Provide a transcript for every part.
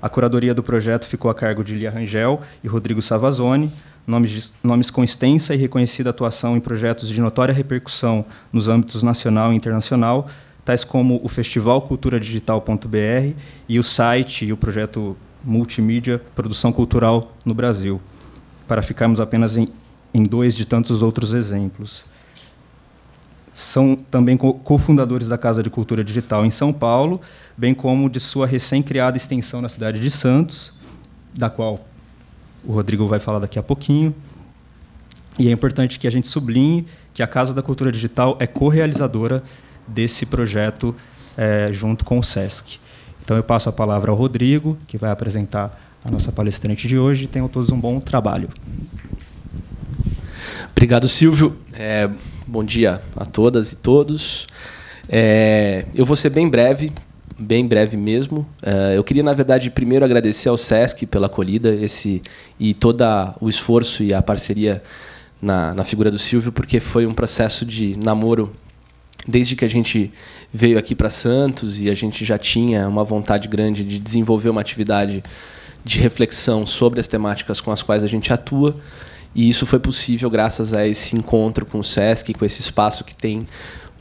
A curadoria do projeto ficou a cargo de Lia Rangel e Rodrigo Savazone, nomes com extensa e reconhecida atuação em projetos de notória repercussão nos âmbitos nacional e internacional, tais como o Festival culturadigital.br e o site e o projeto multimídia Produção Cultural no Brasil, para ficarmos apenas em dois de tantos outros exemplos. São também cofundadores da Casa de Cultura Digital em São Paulo, bem como de sua recém-criada extensão na cidade de Santos, da qual o Rodrigo vai falar daqui a pouquinho. E é importante que a gente sublinhe que a Casa da Cultura Digital é co-realizadora desse projeto junto com o SESC. Então, eu passo a palavra ao Rodrigo, que vai apresentar a nossa palestrante de hoje. Tenham todos um bom trabalho. Obrigado, Silvio. Bom dia a todas e todos. Eu vou ser bem breve mesmo. Eu queria, na verdade, primeiro agradecer ao SESC pela acolhida e todo o esforço e a parceria na figura do Silvio, porque foi um processo de namoro desde que a gente veio aqui para Santos, e a gente já tinha uma vontade grande de desenvolver uma atividade de reflexão sobre as temáticas com as quais a gente atua. E isso foi possível graças a esse encontro com o SESC, com esse espaço que tem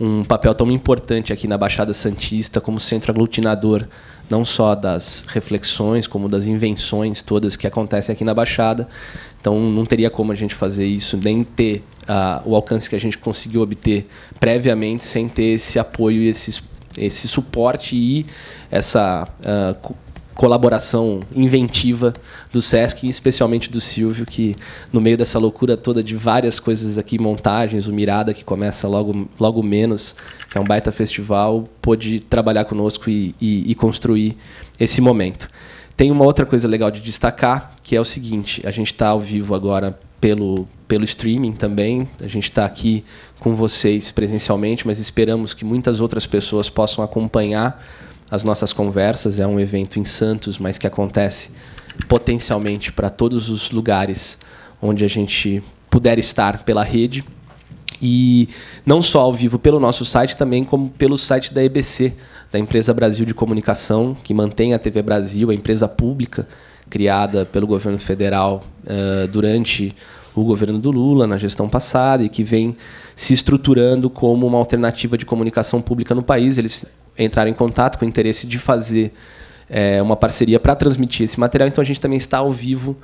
um papel tão importante aqui na Baixada Santista como centro aglutinador, não só das reflexões, como das invenções todas que acontecem aqui na Baixada. Então, não teria como a gente fazer isso, nem ter o alcance que a gente conseguiu obter previamente, sem ter esse apoio, esse suporte e essa colaboração inventiva do SESC, e especialmente do Silvio, que no meio dessa loucura toda de várias coisas aqui, montagens, o Mirada, que começa logo menos, que é um baita festival, pôde trabalhar conosco e construir esse momento. Tem uma outra coisa legal de destacar, que é o seguinte: a gente está ao vivo agora pelo streaming também, a gente está aqui com vocês presencialmente, mas esperamos que muitas outras pessoas possam acompanhar as nossas conversas. É um evento em Santos, mas que acontece potencialmente para todos os lugares onde a gente puder estar pela rede. E não só ao vivo pelo nosso site, também como pelo site da EBC, da Empresa Brasil de Comunicação, que mantém a TV Brasil, a empresa pública criada pelo governo federal durante o governo do Lula, na gestão passada, e que vem se estruturando como uma alternativa de comunicação pública no país. Eles entraram em contato com o interesse de fazer uma parceria para transmitir esse material, então a gente também está ao vivo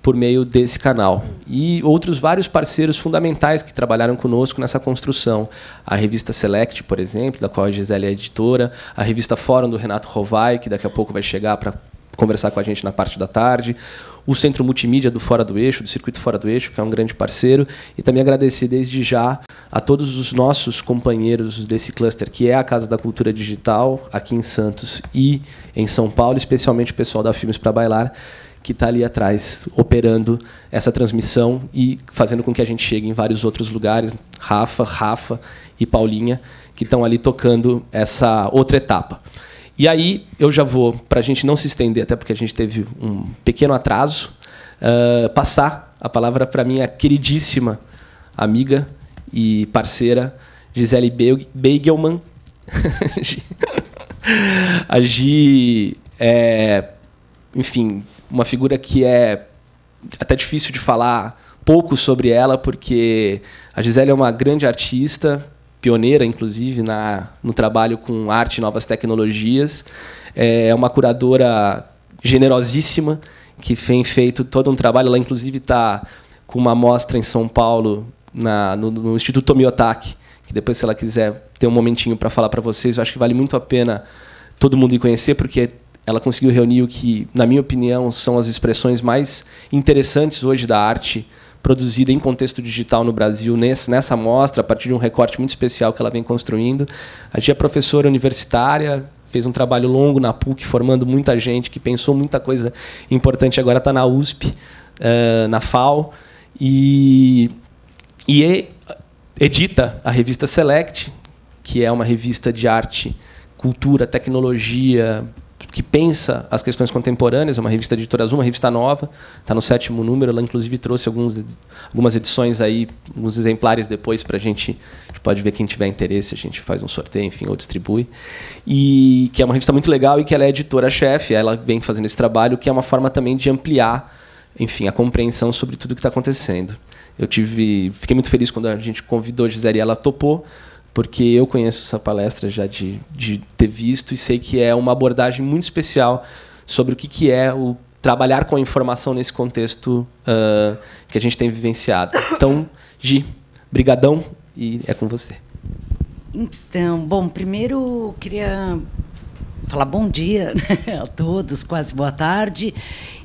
por meio desse canal. E outros vários parceiros fundamentais que trabalharam conosco nessa construção. A revista Select, por exemplo, da qual a Gisele é editora, a revista Fórum do Renato Rovai, que daqui a pouco vai chegar para conversar com a gente na parte da tarde, o Centro Multimídia do Fora do Eixo, do Circuito Fora do Eixo, que é um grande parceiro, e também agradecer desde já a todos os nossos companheiros desse cluster, que é a Casa da Cultura Digital, aqui em Santos e em São Paulo, especialmente o pessoal da Filmes para Bailar, que está ali atrás, operando essa transmissão e fazendo com que a gente chegue em vários outros lugares, Rafa e Paulinha, que estão ali tocando essa outra etapa. E aí eu já vou, para a gente não se estender, até porque a gente teve um pequeno atraso, passar a palavra para minha queridíssima amiga e parceira, Gisele Beigelman. A Gi é, enfim, uma figura que é até difícil de falar pouco sobre ela, porque a Gisele é uma grande artista, pioneira, inclusive, no trabalho com arte e novas tecnologias. É uma curadora generosíssima, que tem feito todo um trabalho. Ela, inclusive, está com uma mostra em São Paulo, no Instituto Tomiotaki, que depois, se ela quiser ter um momentinho para falar para vocês, eu acho que vale muito a pena todo mundo ir conhecer, porque ela conseguiu reunir o que, na minha opinião, são as expressões mais interessantes hoje da arte produzida em contexto digital no Brasil, nessa mostra, a partir de um recorte muito especial que ela vem construindo. A Gia é professora universitária, fez um trabalho longo na PUC, formando muita gente, que pensou muita coisa importante, agora está na USP, na FAO, e edita a revista Select, que é uma revista de arte, cultura, tecnologia, que pensa as questões contemporâneas, é uma revista de Editora Azul, uma revista nova, está no 7º número, ela inclusive trouxe algumas edições aí, alguns exemplares depois para a gente pode ver quem tiver interesse, a gente faz um sorteio, enfim, ou distribui, e que é uma revista muito legal e que ela é editora-chefe, ela vem fazendo esse trabalho, que é uma forma também de ampliar, enfim, a compreensão sobre tudo o que está acontecendo. Fiquei muito feliz quando a gente convidou a Gisele e ela topou, porque eu conheço essa palestra já de ter visto e sei que é uma abordagem muito especial sobre o que é o trabalhar com a informação nesse contexto que a gente tem vivenciado. Então, Gi, brigadão e é com você. Então, bom, primeiro queria falar bom dia, né, a todos, quase boa tarde,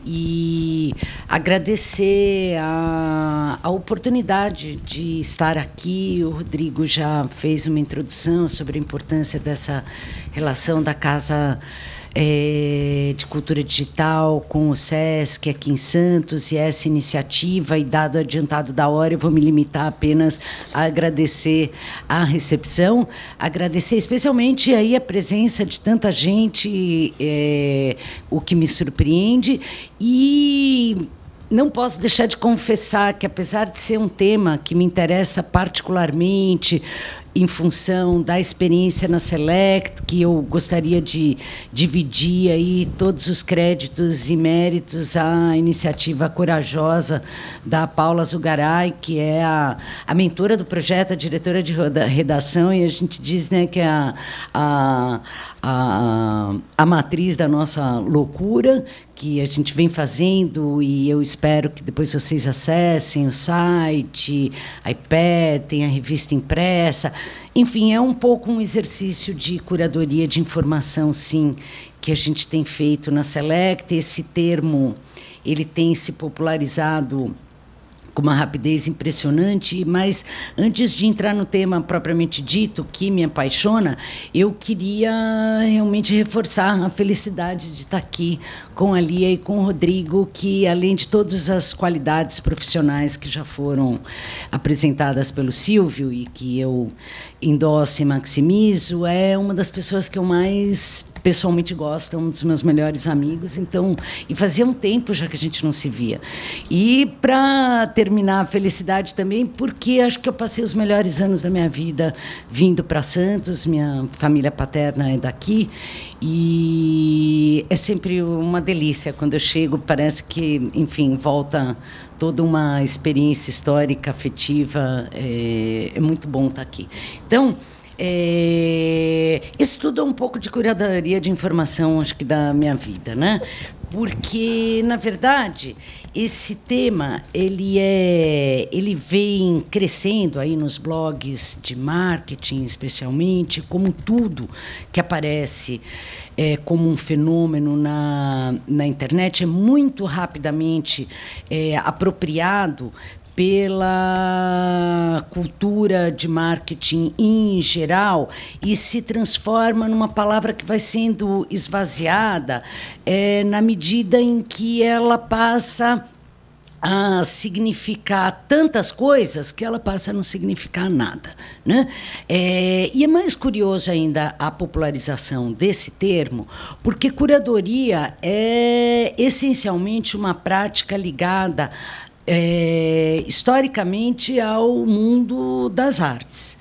e agradecer a oportunidade de estar aqui. O Rodrigo já fez uma introdução sobre a importância dessa relação da Casa de Cultura Digital com o SESC aqui em Santos, e essa iniciativa, e dado o adiantado da hora, eu vou me limitar apenas a agradecer a recepção, agradecer especialmente aí a presença de tanta gente, o que me surpreende, e não posso deixar de confessar que, apesar de ser um tema que me interessa particularmente, em função da experiência na Select, que eu gostaria de dividir aí todos os créditos e méritos à iniciativa corajosa da Paula Zugaray, que é a mentora do projeto, a diretora de redação, e a gente diz, né, que é a matriz da nossa loucura, que a gente vem fazendo, e eu espero que depois vocês acessem o site, iPad, tem a revista impressa. Enfim, é um pouco um exercício de curadoria de informação, sim, que a gente tem feito na Select. Esse termo ele tem se popularizado com uma rapidez impressionante, mas antes de entrar no tema propriamente dito, que me apaixona, eu queria realmente reforçar a felicidade de estar aqui com a Lia e com o Rodrigo, que, além de todas as qualidades profissionais que já foram apresentadas pelo Silvio e que eu endosso e maximizo, é uma das pessoas que eu mais pessoalmente gosto, é um dos meus melhores amigos. Então, e fazia um tempo já que a gente não se via. E, para terminar, a felicidade também, porque acho que eu passei os melhores anos da minha vida vindo para Santos, minha família paterna é daqui, e é sempre uma delícia quando eu chego, parece que, enfim, volta toda uma experiência histórica, afetiva, é muito bom estar aqui. Então, isso tudo é um pouco de curadoria de informação, acho que, da minha vida, né? Porque, na verdade, esse tema ele vem crescendo aí nos blogs de marketing, especialmente, como tudo que aparece como um fenômeno na internet é muito rapidamente apropriado pela cultura de marketing em geral e se transforma numa palavra que vai sendo esvaziada na medida em que ela passa a significar tantas coisas que ela passa a não significar nada, né? E é mais curioso ainda a popularização desse termo, porque curadoria é essencialmente uma prática ligada historicamente ao mundo das artes.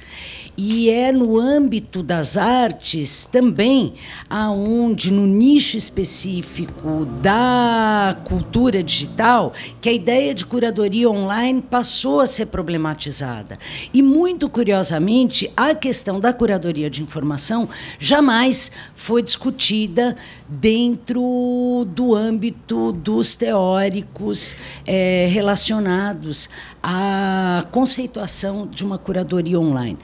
E é no âmbito das artes também aonde, no nicho específico da cultura digital, que a ideia de curadoria online passou a ser problematizada. E, muito curiosamente, a questão da curadoria de informação jamais foi discutida dentro do âmbito dos teóricos relacionados à conceituação de uma curadoria online.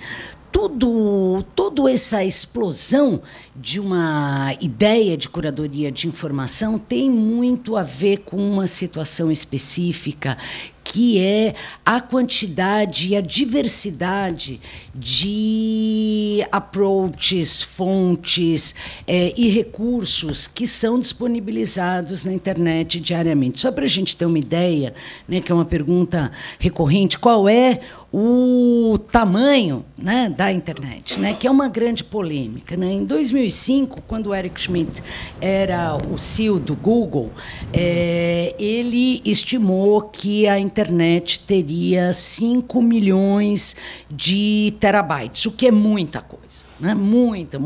Toda essa explosão de uma ideia de curadoria de informação tem muito a ver com uma situação específica, que é a quantidade e a diversidade de approaches, fontes e recursos que são disponibilizados na internet diariamente. Só para a gente ter uma ideia, né, que é uma pergunta recorrente, qual é o tamanho, né, da internet, né, que é uma grande polêmica, né? Em 2005, quando o Eric Schmidt era o CEO do Google, ele estimou que a internet teria 5 milhões de terabytes, o que é muita coisa. Né? Muita.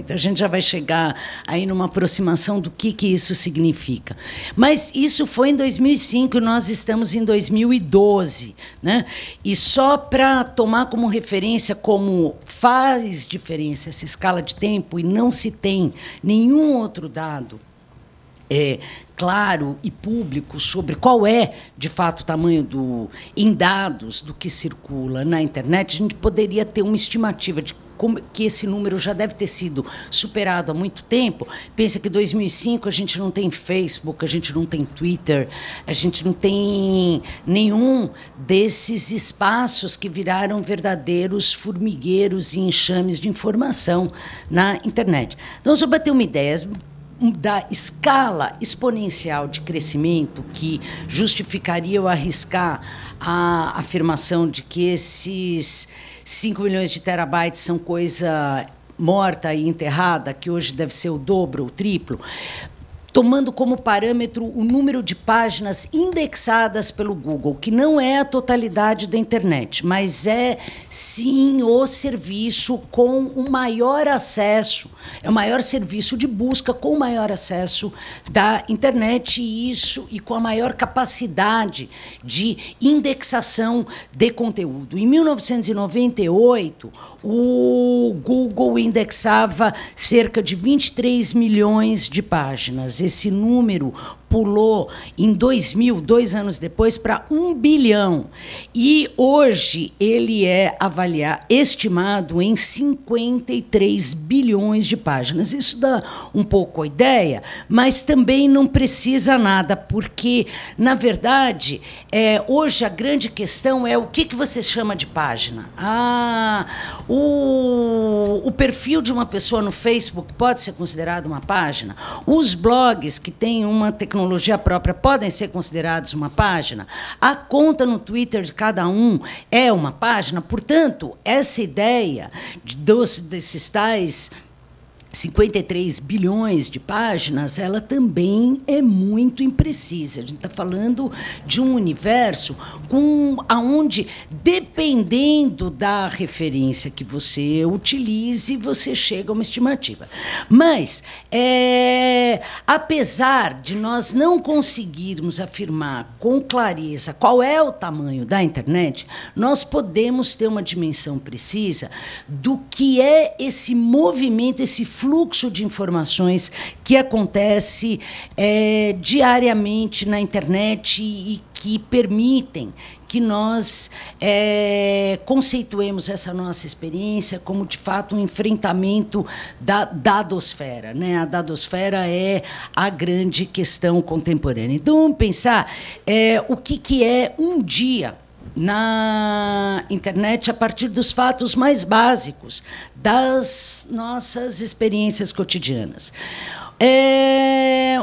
A gente já vai chegar aí numa aproximação do que isso significa. Mas isso foi em 2005 e nós estamos em 2012. Né? E só para tomar como referência como faz diferença essa escala de tempo, e não se tem nenhum outro dado claro e público sobre qual é, de fato, o tamanho em dados do que circula na internet, a gente poderia ter uma estimativa de que esse número já deve ter sido superado há muito tempo. Pensa que em 2005 a gente não tem Facebook, a gente não tem Twitter, a gente não tem nenhum desses espaços que viraram verdadeiros formigueiros e enxames de informação na internet. Então, só para ter uma ideia da escala exponencial de crescimento que justificaria eu arriscar a afirmação de que esses 5 milhões de terabytes são coisa morta e enterrada, que hoje deve ser o dobro, o triplo, tomando como parâmetro o número de páginas indexadas pelo Google, que não é a totalidade da internet, mas é, sim, o serviço com o maior acesso, é o maior serviço de busca com o maior acesso da internet, e com a maior capacidade de indexação de conteúdo. Em 1998, o Google indexava cerca de 23 milhões de páginas. Esse número pulou em 2000, 2 anos depois, para 1 bilhão. E hoje ele é estimado em 53 bilhões de páginas. Isso dá um pouco a ideia, mas também não precisa nada, porque, na verdade, hoje a grande questão é o que você chama de página. O perfil de uma pessoa no Facebook pode ser considerado uma página? Os blogs que têm uma tecnologia própria podem ser considerados uma página? A conta no Twitter de cada um é uma página? Portanto, essa ideia desses tais 53 bilhões de páginas, ela também é muito imprecisa. A gente está falando de um universo onde, dependendo da referência que você utilize, você chega a uma estimativa. Mas, apesar de nós não conseguirmos afirmar com clareza qual é o tamanho da internet, nós podemos ter uma dimensão precisa do que é esse movimento, esse fluxo de informações que acontece diariamente na internet e que permitem que nós conceituemos essa nossa experiência como, de fato, um enfrentamento da dadosfera. Né? A dadosfera é a grande questão contemporânea. Então, vamos pensar o que é um dia na internet a partir dos fatos mais básicos das nossas experiências cotidianas.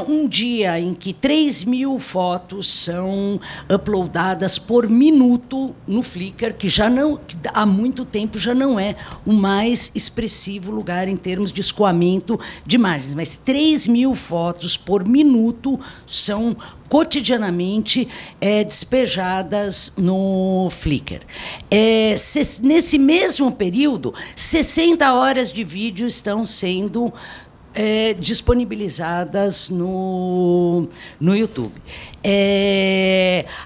Um dia em que 3.000 fotos são uploadadas por minuto no Flickr, que há muito tempo já não é o mais expressivo lugar em termos de escoamento de imagens, mas 3.000 fotos por minuto são cotidianamente despejadas no Flickr. Nesse mesmo período, 60 horas de vídeo estão sendo disponibilizadas no YouTube.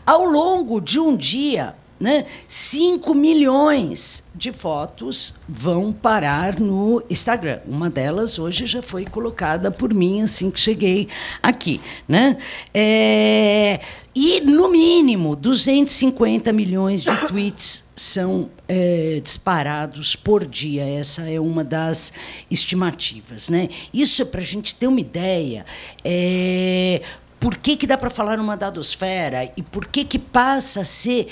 Ao longo de um dia, né, 5 milhões de fotos vão parar no Instagram. Uma delas hoje já foi colocada por mim assim que cheguei aqui. Né? E, no mínimo, 250 milhões de tweets são disparados por dia. Essa é uma das estimativas. Né? Isso é para a gente ter uma ideia. Por que dá para falar numa dadosfera e por que passa a ser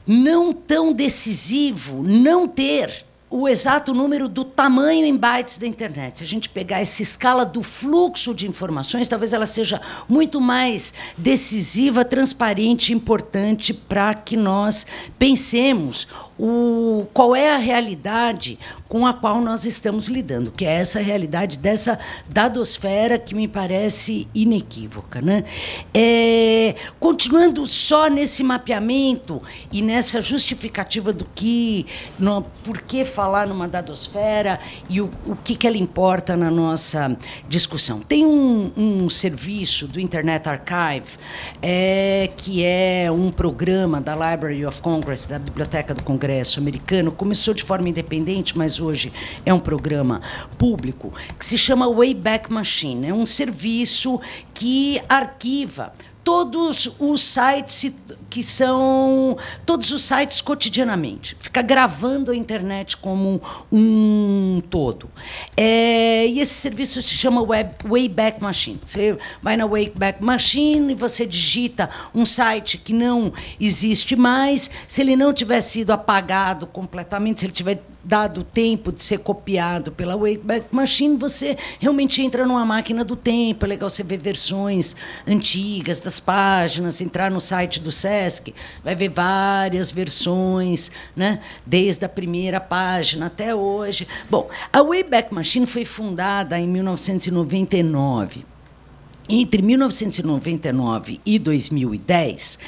não tão decisivo não ter o exato número do tamanho em bytes da internet. Se a gente pegar essa escala do fluxo de informações, talvez ela seja muito mais decisiva, transparente, importante para que nós pensemos qual é a realidade com a qual nós estamos lidando, que é essa realidade dessa dadosfera que me parece inequívoca, né? Continuando só nesse mapeamento e nessa justificativa do por que falar numa dadosfera e o que ela importa na nossa discussão. Tem um serviço do Internet Archive, que é um programa da Library of Congress, da Biblioteca do Congresso americano, começou de forma independente, mas hoje é um programa público, que se chama Wayback Machine. É um serviço que arquiva todos os sites cotidianamente, fica gravando a internet como um todo. E esse serviço se chama Wayback Machine. Você vai na Wayback Machine e você digita um site que não existe mais. Se ele não tiver sido apagado completamente, se ele tiver dado tempo de ser copiado pela Wayback Machine, você realmente entra numa máquina do tempo. É legal você ver versões antigas das páginas, entrar no site do Sesc, vai ver várias versões, né, desde a primeira página até hoje. Bom, a Wayback Machine foi fundada em 1999. Entre 1999 e 2010,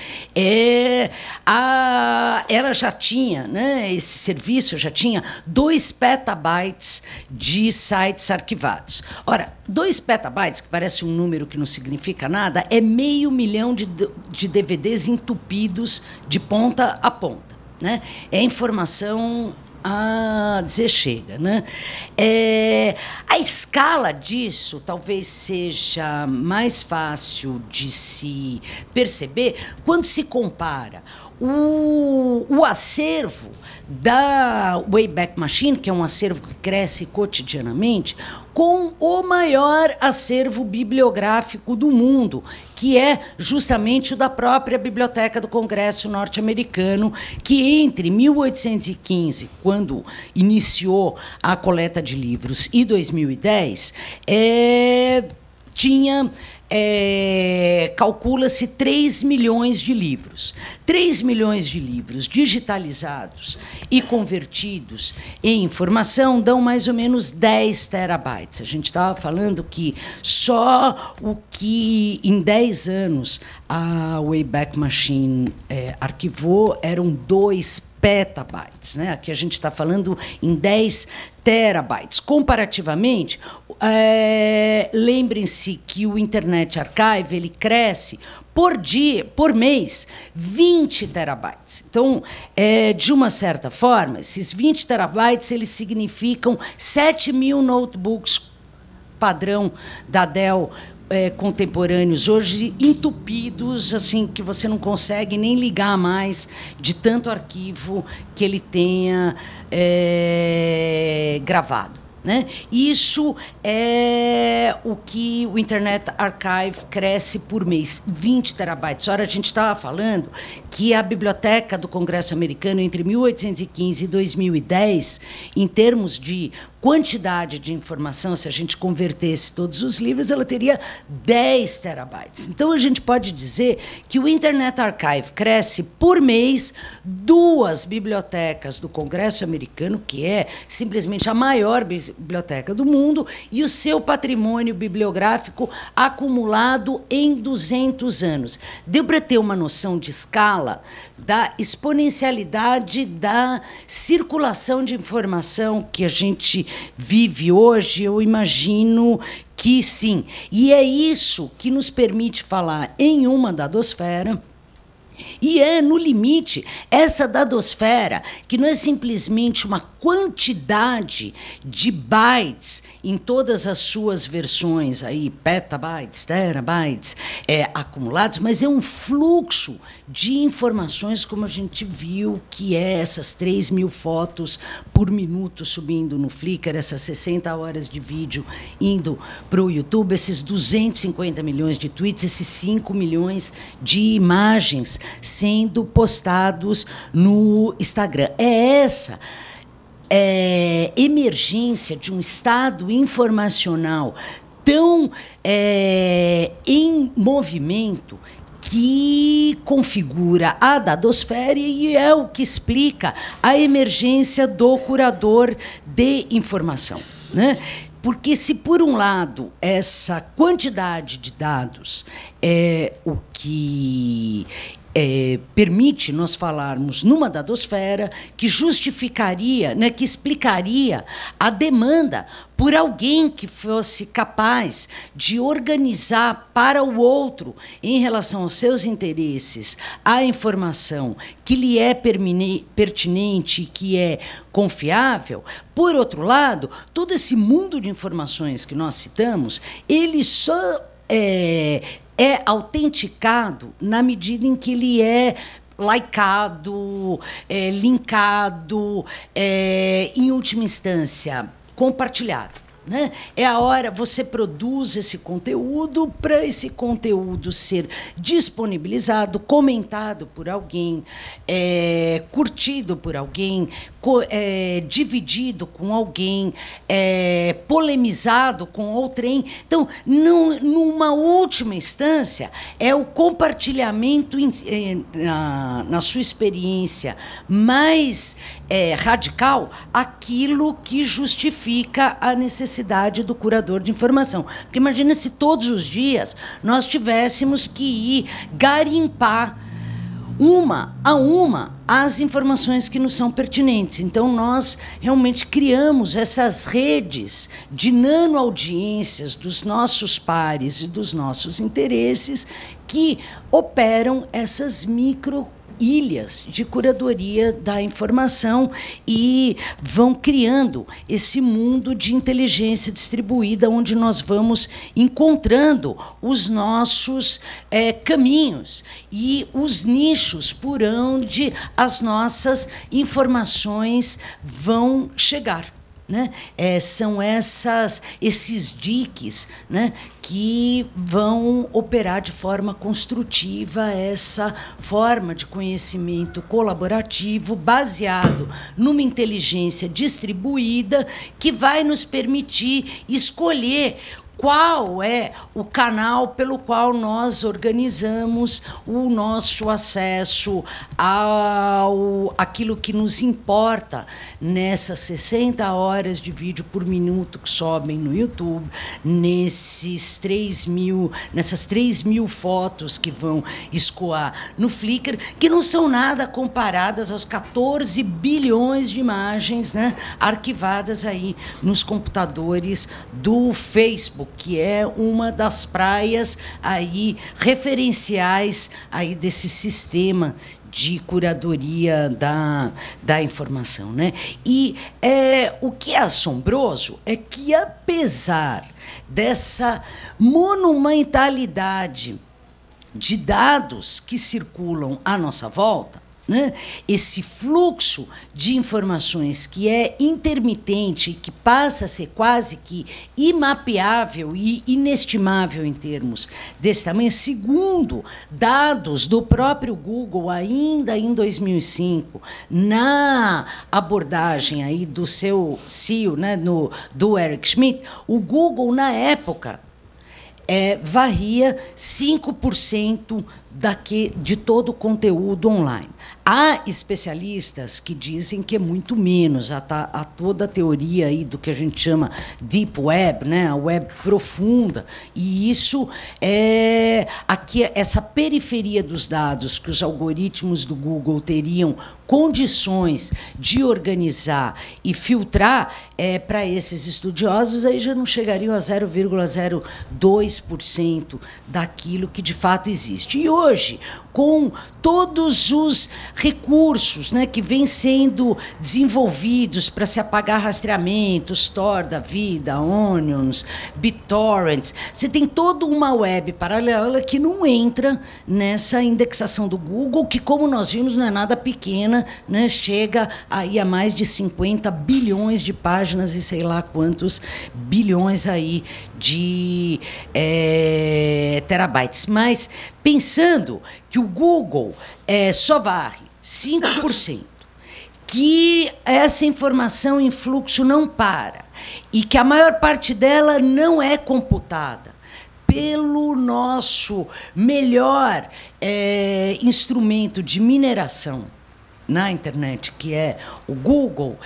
ela já tinha, né, esse serviço já tinha 2 petabytes de sites arquivados. Ora, 2 petabytes, que parece um número que não significa nada, é 500 mil de DVDs entupidos de ponta a ponta, né? É informação a dizer chega, né? A escala disso talvez seja mais fácil de se perceber quando se compara o acervo da Wayback Machine, que é um acervo que cresce cotidianamente, com o maior acervo bibliográfico do mundo, que é justamente o da própria Biblioteca do Congresso norte-americano, que entre 1815, quando iniciou a coleta de livros, e 2010, tinha... calcula-se 3 milhões de livros. 3 milhões de livros digitalizados e convertidos em informação dão mais ou menos 10 terabytes. A gente estava falando que só o que em 10 anos a Wayback Machine arquivou eram 2 petabytes, né? Aqui a gente está falando em 10 terabytes. Comparativamente, lembrem-se que o Internet Archive ele cresce por mês 20 terabytes. Então, de uma certa forma, esses 20 terabytes eles significam 7 mil notebooks padrão da Dell contemporâneos hoje entupidos, assim, que você não consegue nem ligar mais de tanto arquivo que ele tenha gravado, né? Isso é o que o Internet Archive cresce por mês, 20 terabytes. Ora, a gente estava falando que a Biblioteca do Congresso americano, entre 1815 e 2010, em termos de quantidade de informação, se a gente convertesse todos os livros, ela teria 10 terabytes. Então, a gente pode dizer que o Internet Archive cresce por mês 2 bibliotecas do Congresso americano, que é simplesmente a maior biblioteca do mundo, e o seu patrimônio bibliográfico acumulado em 200 anos. Deu para ter uma noção de escala da exponencialidade da circulação de informação que a gente vive hoje? Eu imagino que sim. E é isso que nos permite falar em uma dadosfera. E no limite, essa dadosfera, que não é simplesmente uma quantidade de bytes em todas as suas versões, aí, petabytes, terabytes, acumulados, mas é um fluxo de informações, como a gente viu, que é essas 3 mil fotos por minuto subindo no Flickr, essas 60 horas de vídeo indo para o YouTube, esses 250 milhões de tweets, esses 5 milhões de imagens sendo postados no Instagram. emergência de um estado informacional tão em movimento que configura a dadosfera e é o que explica a emergência do curador de informação, né? Porque se, por um lado, essa quantidade de dados é o que permite nós falarmos numa dadosfera que justificaria, né, que explicaria a demanda por alguém que fosse capaz de organizar para o outro, em relação aos seus interesses, a informação que lhe é pertinente, que é confiável. Por outro lado, todo esse mundo de informações que nós citamos, ele só é autenticado na medida em que ele é likeado, linkado, em última instância, compartilhado. Né? É a hora você produz esse conteúdo para esse conteúdo ser disponibilizado, comentado por alguém, curtido por alguém, dividido com alguém, polemizado com outrem. Então, numa última instância, é o compartilhamento na sua experiência mais radical, aquilo que justifica a necessidade do curador de informação. Porque imagina se todos os dias nós tivéssemos que ir garimpar uma a uma as informações que nos são pertinentes. Então, nós realmente criamos essas redes de nanoaudiências dos nossos pares e dos nossos interesses que operam essas ilhas de curadoria da informação e vão criando esse mundo de inteligência distribuída onde nós vamos encontrando os nossos caminhos e os nichos por onde as nossas informações vão chegar. Né? São esses diques, né, que vão operar de forma construtiva essa forma de conhecimento colaborativo baseado numa inteligência distribuída que vai nos permitir escolher qual é o canal pelo qual nós organizamos o nosso acesso àquilo que nos importa nessas 60 horas de vídeo por minuto que sobem no YouTube, nessas 3 mil fotos que vão escoar no Flickr, que não são nada comparadas aos 14 bilhões de imagens, né, arquivadas aí nos computadores do Facebook, que é uma das praias aí referenciais aí desse sistema de curadoria da informação, né? E o que é assombroso é que, apesar dessa monumentalidade de dados que circulam à nossa volta, né, esse fluxo de informações que é intermitente e que passa a ser quase que imapeável e inestimável em termos desse tamanho, segundo dados do próprio Google, ainda em 2005, na abordagem aí do seu CEO, né, do Eric Schmidt, o Google, na época, varria 5% de todo o conteúdo online. Há especialistas que dizem que é muito menos. Há toda a teoria aí do que a gente chama Deep Web, né? A web profunda. E isso aqui, essa periferia dos dados que os algoritmos do Google teriam condições de organizar e filtrar, para esses estudiosos, aí já não chegariam a 0,02% daquilo que de fato existe. E hoje, com todos os recursos, né, que vêm sendo desenvolvidos para se apagar rastreamentos, Tor da vida, Onions, BitTorrents, você tem toda uma web paralela que não entra nessa indexação do Google, que, como nós vimos, não é nada pequena, né, chega aí a mais de 50 bilhões de páginas e sei lá quantos bilhões aí de terabytes. Mas, pensando que o Google só varre 5%, que essa informação em fluxo não para e que a maior parte dela não é computada pelo nosso melhor instrumento de mineração na internet, que é o Google,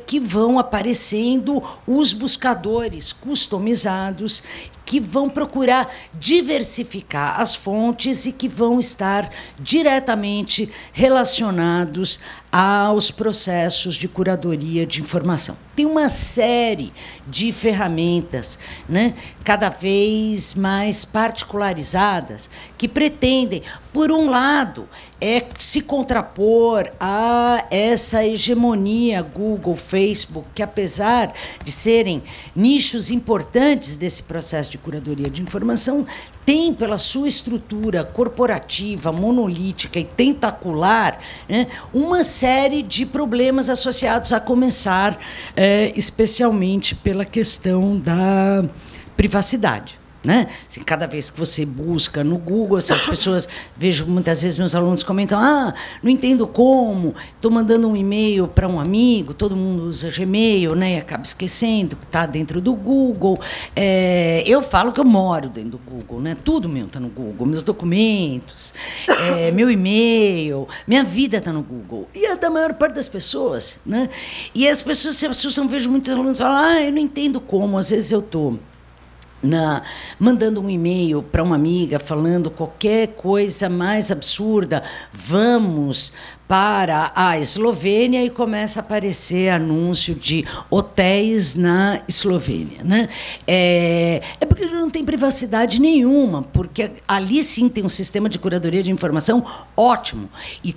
que vão aparecendo os buscadores customizados que vão procurar diversificar as fontes e que vão estar diretamente relacionados aos processos de curadoria de informação. Tem uma série de ferramentas, né, cada vez mais particularizadas, que pretendem, por um lado, se contrapor a essa hegemonia Google, Facebook, que, apesar de serem nichos importantes desse processo de curadoria de informação, tem, pela sua estrutura corporativa, monolítica e tentacular, né, uma série de problemas associados, a começar especialmente pela questão da privacidade. Né? Assim, cada vez que você busca no Google, as pessoas, vejo muitas vezes meus alunos comentam, não entendo como, estou mandando um e-mail para um amigo, todo mundo usa Gmail, né, e acaba esquecendo que está dentro do Google. Eu falo que eu moro dentro do Google, né? Tudo meu está no Google, meus documentos, meu e-mail, minha vida está no Google. E é da maior parte das pessoas. Né? E as pessoas se assustam, vejo muitos alunos falar, eu não entendo como, às vezes eu estou mandando um e-mail para uma amiga falando qualquer coisa mais absurda, vamos para a Eslovênia, e começa a aparecer anúncio de hotéis na Eslovênia. Né? É porque não tem privacidade nenhuma, porque ali sim tem um sistema de curadoria de informação ótimo, e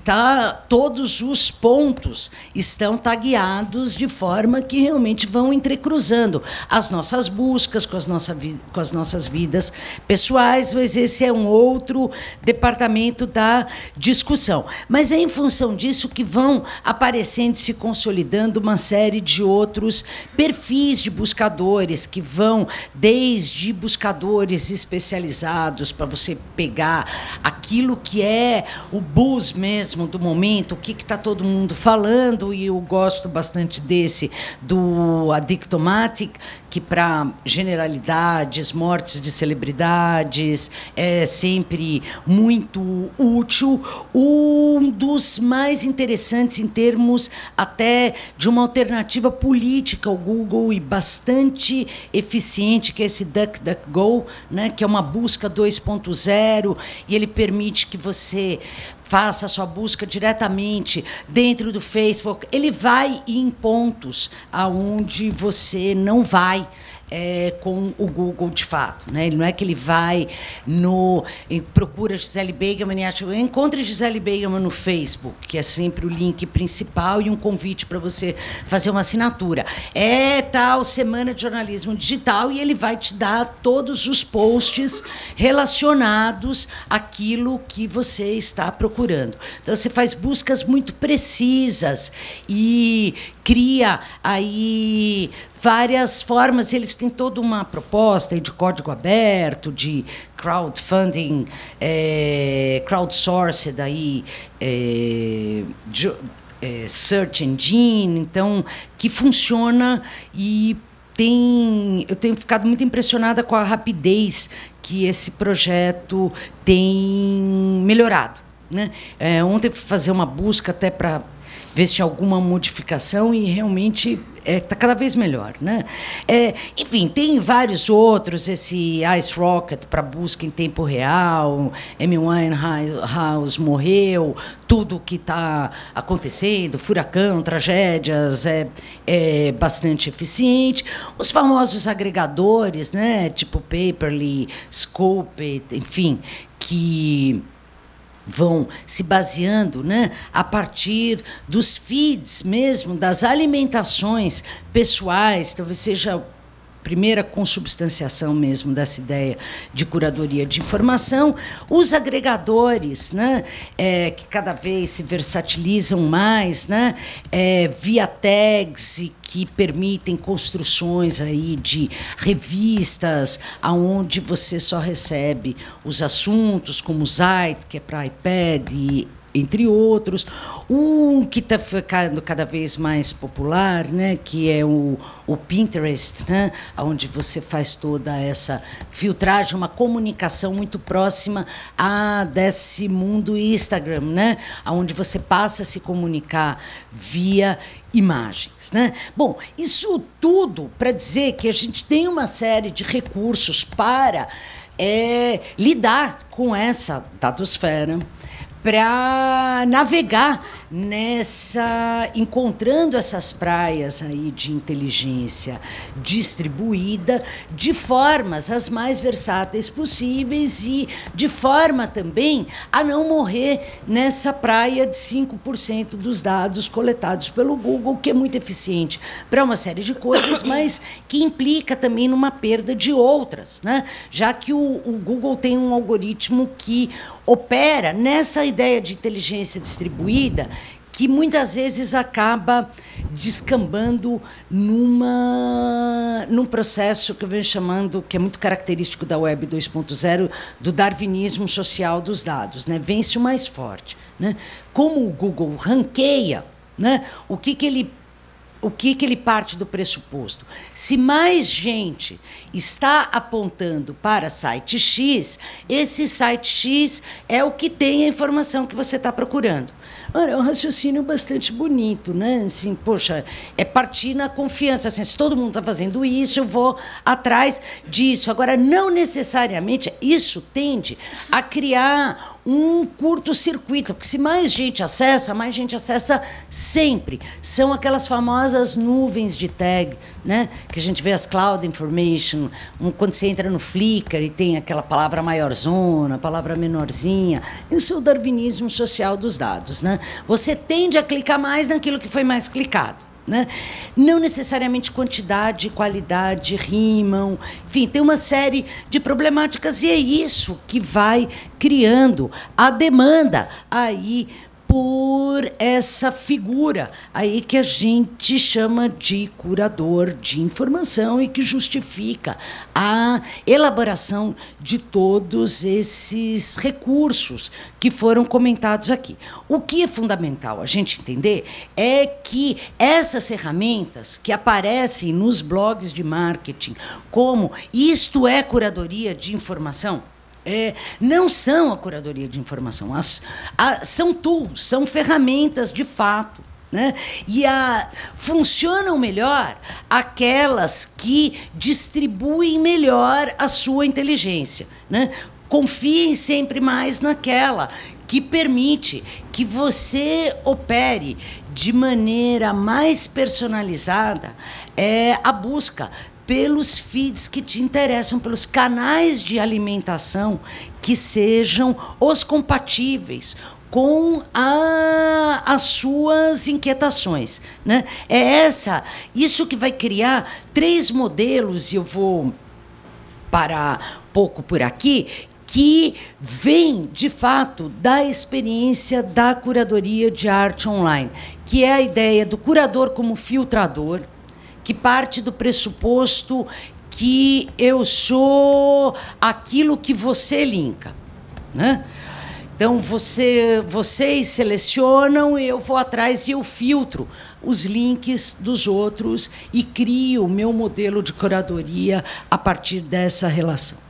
todos os pontos estão tagueados de forma que realmente vão entrecruzando as nossas buscas com as nossas vidas pessoais, mas esse é um outro departamento da discussão. Mas é em função disso que vão aparecendo e se consolidando uma série de outros perfis de buscadores, que vão desde buscadores especializados para você pegar aquilo que é o buzz mesmo do momento, o que está todo mundo falando, e eu gosto bastante desse, do Addictomatic, que para generalidades, mortes de celebridades, é sempre muito útil. Um dos mais interessantes em termos até de uma alternativa política ao Google e bastante eficiente, que é esse DuckDuckGo, né, que é uma busca 2.0, e ele permite que você faça a sua busca diretamente dentro do Facebook. Ele vai em pontos aonde você não vai com o Google de fato. Né? Ele não é que ele vai procura Gisele Beigelman e acha, encontre Gisele Beigelman no Facebook, que é sempre o link principal e um convite para você fazer uma assinatura. Tal Semana de Jornalismo Digital, e ele vai te dar todos os posts relacionados àquilo que você está procurando. Então, você faz buscas muito precisas e cria aí várias formas. Eles têm toda uma proposta de código aberto, de crowdfunding, crowdsourced, aí, search engine, então, que funciona, e eu tenho ficado muito impressionada com a rapidez que esse projeto tem melhorado. Né? Ontem fui fazer uma busca até para ver se tinha alguma modificação, e realmente está cada vez melhor. Né? Enfim, tem vários outros, esse Ice Rocket para busca em tempo real, Amy Winehouse morreu, tudo o que está acontecendo, furacão, tragédias, é bastante eficiente. Os famosos agregadores, né, tipo Paperly, Scoop, enfim, que vão se baseando, né, a partir dos feeds mesmo, das alimentações pessoais, talvez seja a primeira consubstanciação mesmo dessa ideia de curadoria de informação. Os agregadores, né, que cada vez se versatilizam mais, né, via tags, e que permitem construções aí de revistas aonde você só recebe os assuntos, como o Zite, que é para iPad, e entre outros. Um que está ficando cada vez mais popular, né, que é o Pinterest, né, onde você faz toda essa filtragem, uma comunicação muito próxima desse mundo Instagram, né, onde você passa a se comunicar via imagens, né? Bom, isso tudo para dizer que a gente tem uma série de recursos para lidar com essa datosfera, para navegar encontrando essas praias aí de inteligência distribuída de formas as mais versáteis possíveis e de forma também a não morrer nessa praia de 5% dos dados coletados pelo Google, que é muito eficiente para uma série de coisas, mas que implica também numa perda de outras, né? Já que o Google tem um algoritmo que opera nessa ideia de inteligência distribuída, que muitas vezes acaba descambando num processo que eu venho chamando, que é muito característico da Web 2.0, do darwinismo social dos dados, né? Vence o mais forte, né? Como o Google ranqueia, né? O que ele parte do pressuposto? Se mais gente está apontando para site X, esse site X é o que tem a informação que você está procurando. É um raciocínio bastante bonito, né? Assim, poxa, é partir na confiança. Assim, se todo mundo está fazendo isso, eu vou atrás disso. Agora, não necessariamente isso tende a criar um curto-circuito, porque se mais gente acessa sempre. São aquelas famosas nuvens de tag, né? Que a gente vê as cloud information, quando você entra no Flickr e tem aquela palavra maiorzona, palavra menorzinha. Isso é o darwinismo social dos dados, né? Você tende a clicar mais naquilo que foi mais clicado, né? Não necessariamente quantidade e qualidade rimam, enfim, tem uma série de problemáticas e é isso que vai criando a demanda aí por essa figura aí que a gente chama de curador de informação e que justifica a elaboração de todos esses recursos que foram comentados aqui. O que é fundamental a gente entender é que essas ferramentas que aparecem nos blogs de marketing, como isto é curadoria de informação, não são a curadoria de informação, são tools, são ferramentas de fato, né? E funcionam melhor aquelas que distribuem melhor a sua inteligência, né? Confiem sempre mais naquela que permite que você opere de maneira mais personalizada a busca pelos feeds que te interessam, pelos canais de alimentação que sejam os compatíveis com as suas inquietações, né? Isso que vai criar 3 modelos, e eu vou parar pouco por aqui, que vem, de fato, da experiência da curadoria de arte online, que é a ideia do curador como filtrador, que parte do pressuposto que eu sou aquilo que você linka, né? Então, vocês selecionam, eu vou atrás e eu filtro os links dos outros e crio o meu modelo de curadoria a partir dessa relação.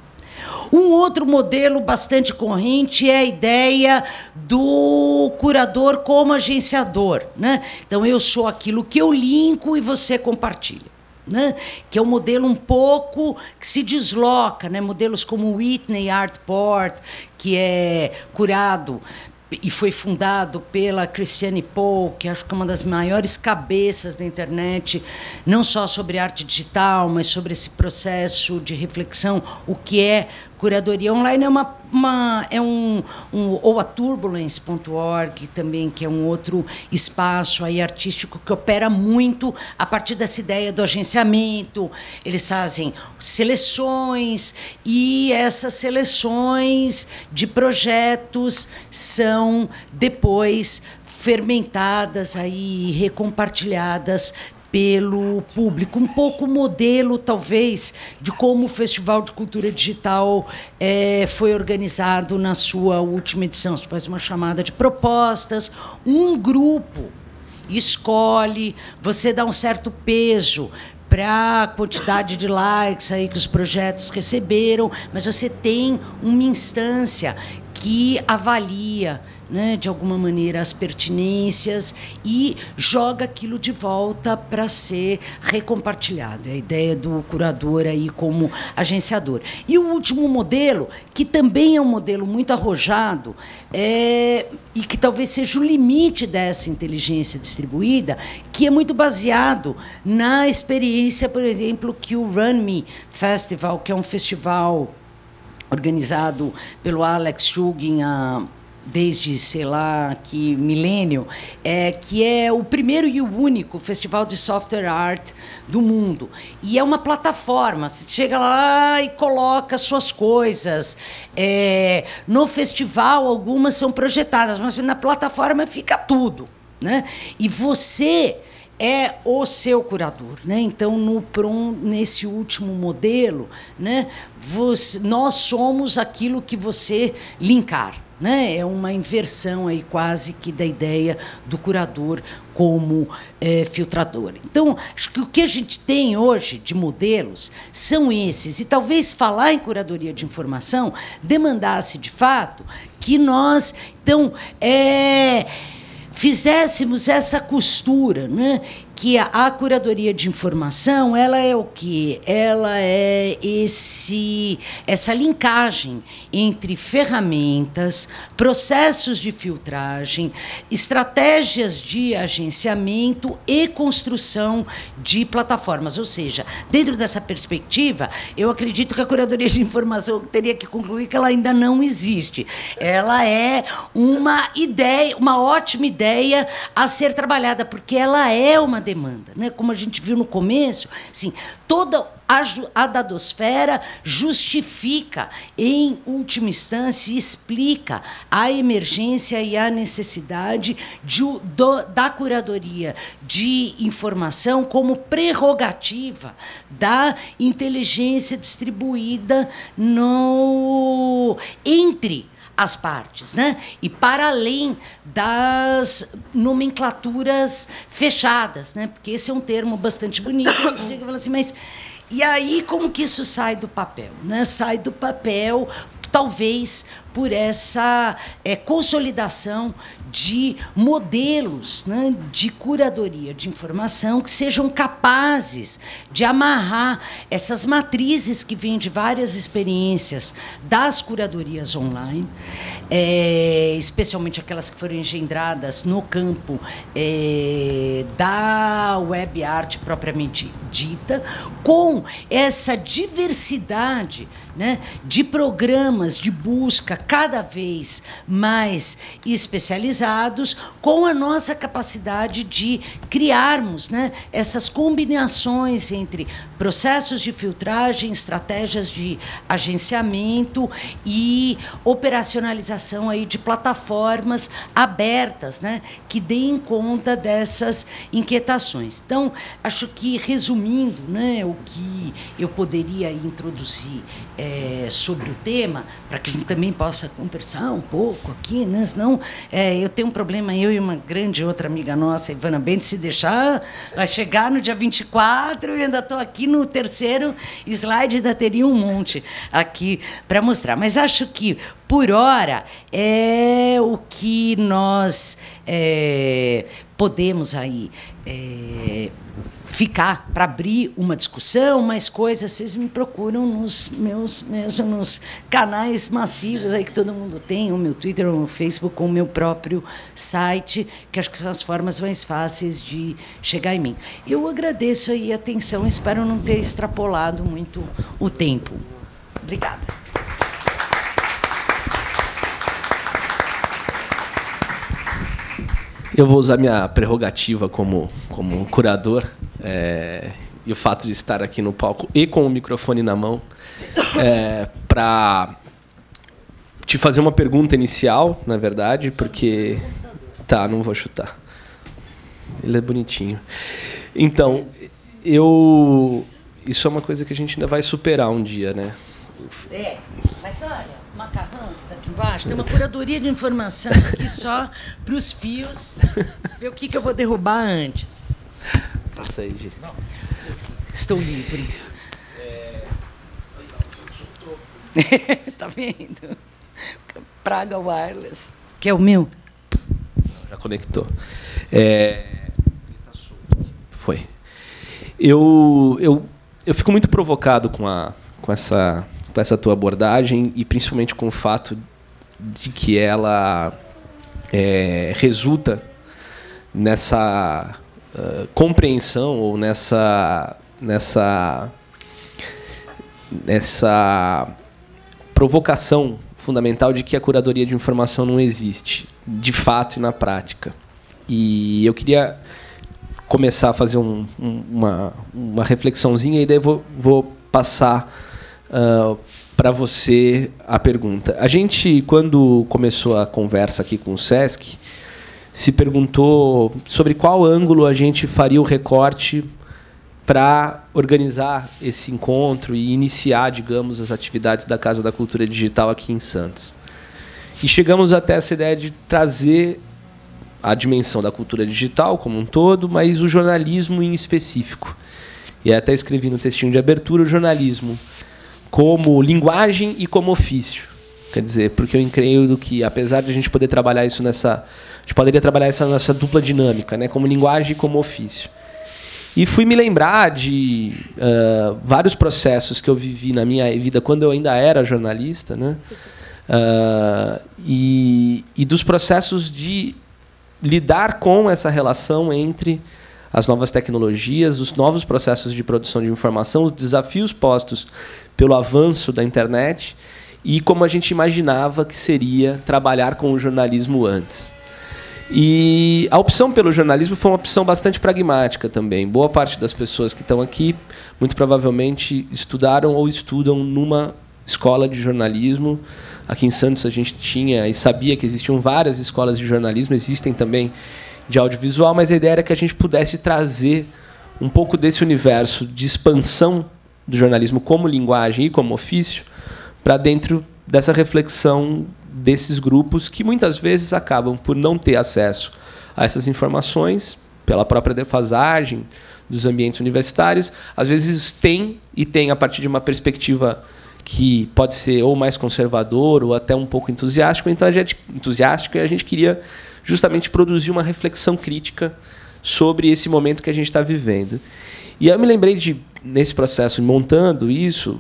Um outro modelo bastante corrente é a ideia do curador como agenciador, né? Então, eu sou aquilo que eu linko e você compartilha, né? Que é um modelo um pouco que se desloca, né? Modelos como o Whitney Artport, que é curado e foi fundado pela Christiane Pohl, que acho que é uma das maiores cabeças da internet, não só sobre arte digital, mas sobre esse processo de reflexão, o que é curadoria online, ou a Turbulence.org também, que é um outro espaço aí artístico que opera muito a partir dessa ideia do agenciamento. Eles fazem seleções e essas seleções de projetos são depois fermentadas aí, recompartilhadas pelo público. Um pouco modelo, talvez, de como o Festival de Cultura Digital foi organizado na sua última edição. Você faz uma chamada de propostas, um grupo escolhe, você dá um certo peso para a quantidade de likes aí que os projetos receberam, mas você tem uma instância que avalia, né, de alguma maneira, as pertinências e joga aquilo de volta para ser recompartilhado. É a ideia do curador aí como agenciador. E o último modelo, que também é um modelo muito arrojado, e que talvez seja o limite dessa inteligência distribuída, que é muito baseado na experiência, por exemplo, que o Run Me Festival, que é um festival organizado pelo Alex Shugin desde, sei lá, que milênio, que é o primeiro e o único festival de software art do mundo. E é uma plataforma. Você chega lá e coloca suas coisas. No festival, algumas são projetadas, mas na plataforma fica tudo, né? E você é o seu curador, né? Então, nesse último modelo, né, nós somos aquilo que você linkar, né? É uma inversão aí quase que da ideia do curador como filtrador. Então, acho que o que a gente tem hoje de modelos são esses, e talvez falar em curadoria de informação demandasse, de fato, que nós, então, fizéssemos essa costura, né? Que a curadoria de informação, ela é o quê? Ela é essa linkagem entre ferramentas, processos de filtragem, estratégias de agenciamento e construção de plataformas. Ou seja, dentro dessa perspectiva, eu acredito que a curadoria de informação teria que concluir que ela ainda não existe. Ela é uma ideia, uma ótima ideia a ser trabalhada, porque ela é uma demanda, né? Como a gente viu no começo, assim, toda a dadosfera justifica, em última instância, explica a emergência e a necessidade da curadoria de informação como prerrogativa da inteligência distribuída entre as partes, né? E para além das nomenclaturas fechadas, né? Porque esse é um termo bastante bonito, você chega e fala assim, mas e aí como que isso sai do papel, né? Sai do papel, talvez por essa consolidação de modelos, né, de curadoria de informação que sejam capazes de amarrar essas matrizes que vêm de várias experiências das curadorias online, especialmente aquelas que foram engendradas no campo da web art propriamente dita, com essa diversidade, né, de programas de busca cada vez mais especializados, com a nossa capacidade de criarmos, né, essas combinações entre processos de filtragem, estratégias de agenciamento e operacionalização aí de plataformas abertas, né, que deem conta dessas inquietações. Então, acho que, resumindo, né, o que eu poderia introduzir sobre o tema, para que a gente também possa conversar um pouco aqui, né? Senão eu tenho um problema, eu e uma grande outra amiga nossa, Ivana Bentes, se deixar, vai chegar no dia 24 e ainda estou aqui no terceiro slide, ainda teria um monte aqui para mostrar. Mas acho que, por hora, é o que nós podemos aí ficar para abrir uma discussão, mais coisas, vocês me procuram nos nos canais massivos aí que todo mundo tem, o meu Twitter, o meu Facebook, o meu próprio site, que acho que são as formas mais fáceis de chegar em mim. Eu agradeço aí a atenção, espero não ter extrapolado muito o tempo. Obrigada. Eu vou usar minha prerrogativa como curador e o fato de estar aqui no palco e com o microfone na mão para te fazer uma pergunta inicial, na verdade, porque... Tá, não vou chutar. Ele é bonitinho. Então, isso é uma coisa que a gente ainda vai superar um dia, né? Mas olha, o macarrão que está aqui embaixo, tem uma curadoria de informação aqui só para os fios, ver o que eu vou derrubar antes. Passa aí, Gi. Estou livre. Tá vendo? Praga Wireless. Que é o meu? Já conectou. Foi. Eu fico muito provocado com essa tua abordagem e principalmente com o fato de que ela resulta nessa compreensão ou nessa provocação fundamental de que a curadoria de informação não existe, de fato e na prática. E eu queria começar a fazer uma reflexãozinha e daí vou passar para você a pergunta. A gente, quando começou a conversa aqui com o SESC, se perguntou sobre qual ângulo a gente faria o recorte para organizar esse encontro e iniciar, digamos, as atividades da Casa da Cultura Digital aqui em Santos. E chegamos até essa ideia de trazer a dimensão da cultura digital como um todo, mas o jornalismo em específico. E até escrevi no textinho de abertura o jornalismo como linguagem e como ofício. Quer dizer, porque eu creio que, apesar de a gente poder trabalhar isso a gente poderia trabalhar essa nossa dupla dinâmica, né, como linguagem e como ofício. E fui me lembrar de vários processos que eu vivi na minha vida quando eu ainda era jornalista, né, e dos processos de lidar com essa relação entre as novas tecnologias, os novos processos de produção de informação, os desafios postos pelo avanço da internet e como a gente imaginava que seria trabalhar com o jornalismo antes. E a opção pelo jornalismo foi uma opção bastante pragmática também. Boa parte das pessoas que estão aqui, muito provavelmente, estudaram ou estudam numa escola de jornalismo. Aqui em Santos a gente tinha e sabia que existiam várias escolas de jornalismo, existem também de audiovisual, mas a ideia era que a gente pudesse trazer um pouco desse universo de expansão do jornalismo como linguagem e como ofício para dentro dessa reflexão desses grupos que muitas vezes acabam por não ter acesso a essas informações pela própria defasagem dos ambientes universitários. Às vezes tem a partir de uma perspectiva que pode ser ou mais conservador ou até um pouco entusiástico. Então a gente queria justamente produzir uma reflexão crítica sobre esse momento que a gente está vivendo. E eu me lembrei nesse processo, montando isso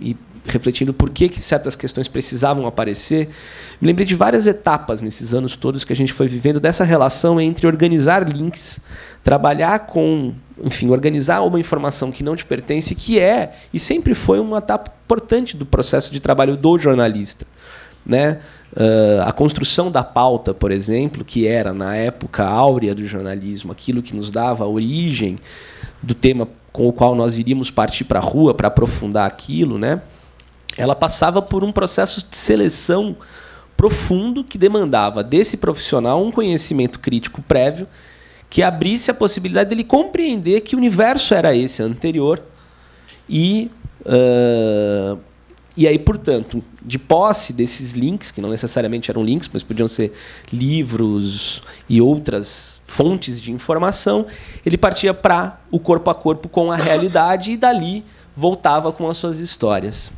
e refletindo por que certas questões precisavam aparecer, me lembrei de várias etapas nesses anos todos que a gente foi vivendo dessa relação entre organizar links, trabalhar com, enfim, organizar uma informação que não te pertence, que é e sempre foi uma etapa importante do processo de trabalho do jornalista, né? A construção da pauta, por exemplo, que era, na época áurea do jornalismo, aquilo que nos dava a origem do tema com o qual nós iríamos partir para a rua para aprofundar aquilo, né? Ela passava por um processo de seleção profundo que demandava desse profissional um conhecimento crítico prévio que abrisse a possibilidade dele compreender que universo era esse anterior e aí, portanto, de posse desses links, que não necessariamente eram links, mas podiam ser livros e outras fontes de informação, ele partia para o corpo a corpo com a realidade e dali voltava com as suas histórias.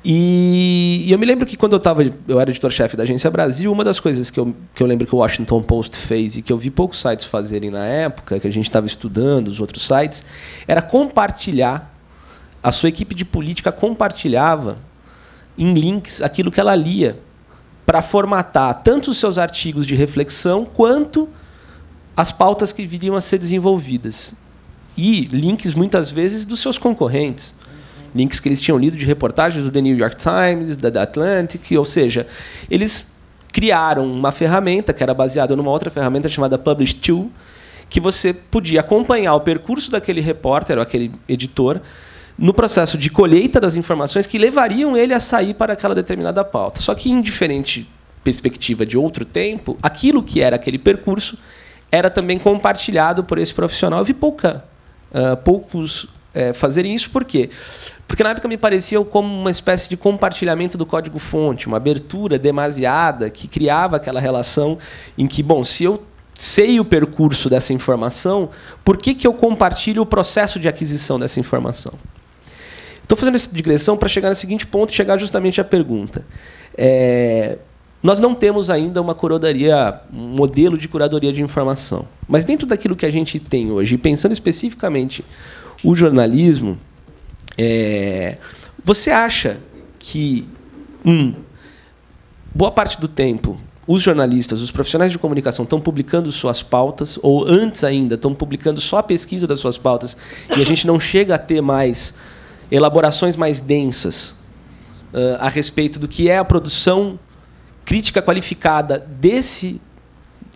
E eu me lembro que quando eu era editor-chefe da Agência Brasil, uma das coisas que eu lembro que o Washington Post fez e que eu vi poucos sites fazerem na época, que a gente estava estudando, os outros sites, era compartilhar. A sua equipe de política compartilhava em links aquilo que ela lia para formatar tanto os seus artigos de reflexão quanto as pautas que viriam a ser desenvolvidas. E links, muitas vezes, dos seus concorrentes. Links que eles tinham lido de reportagens do The New York Times, da Atlantic, ou seja, eles criaram uma ferramenta que era baseada numa outra ferramenta chamada Publish To, que você podia acompanhar o percurso daquele repórter ou aquele editor no processo de colheita das informações que levariam ele a sair para aquela determinada pauta. Só que, em diferente perspectiva de outro tempo, aquilo que era aquele percurso era também compartilhado por esse profissional. Eu vi poucos fazerem isso. Por quê? Porque na época me parecia como uma espécie de compartilhamento do código-fonte, uma abertura demasiada que criava aquela relação em que, bom, se eu sei o percurso dessa informação, por que eu compartilho o processo de aquisição dessa informação? Estou fazendo essa digressão para chegar no seguinte ponto e chegar justamente à pergunta. Nós não temos ainda uma curadoria, um modelo de curadoria de informação. Mas dentro daquilo que a gente tem hoje, pensando especificamente o jornalismo, você acha que, boa parte do tempo, os jornalistas, os profissionais de comunicação estão publicando suas pautas, ou antes ainda, estão publicando só a pesquisa das suas pautas, e a gente não chega a ter mais elaborações mais densas a respeito do que é a produção crítica qualificada desse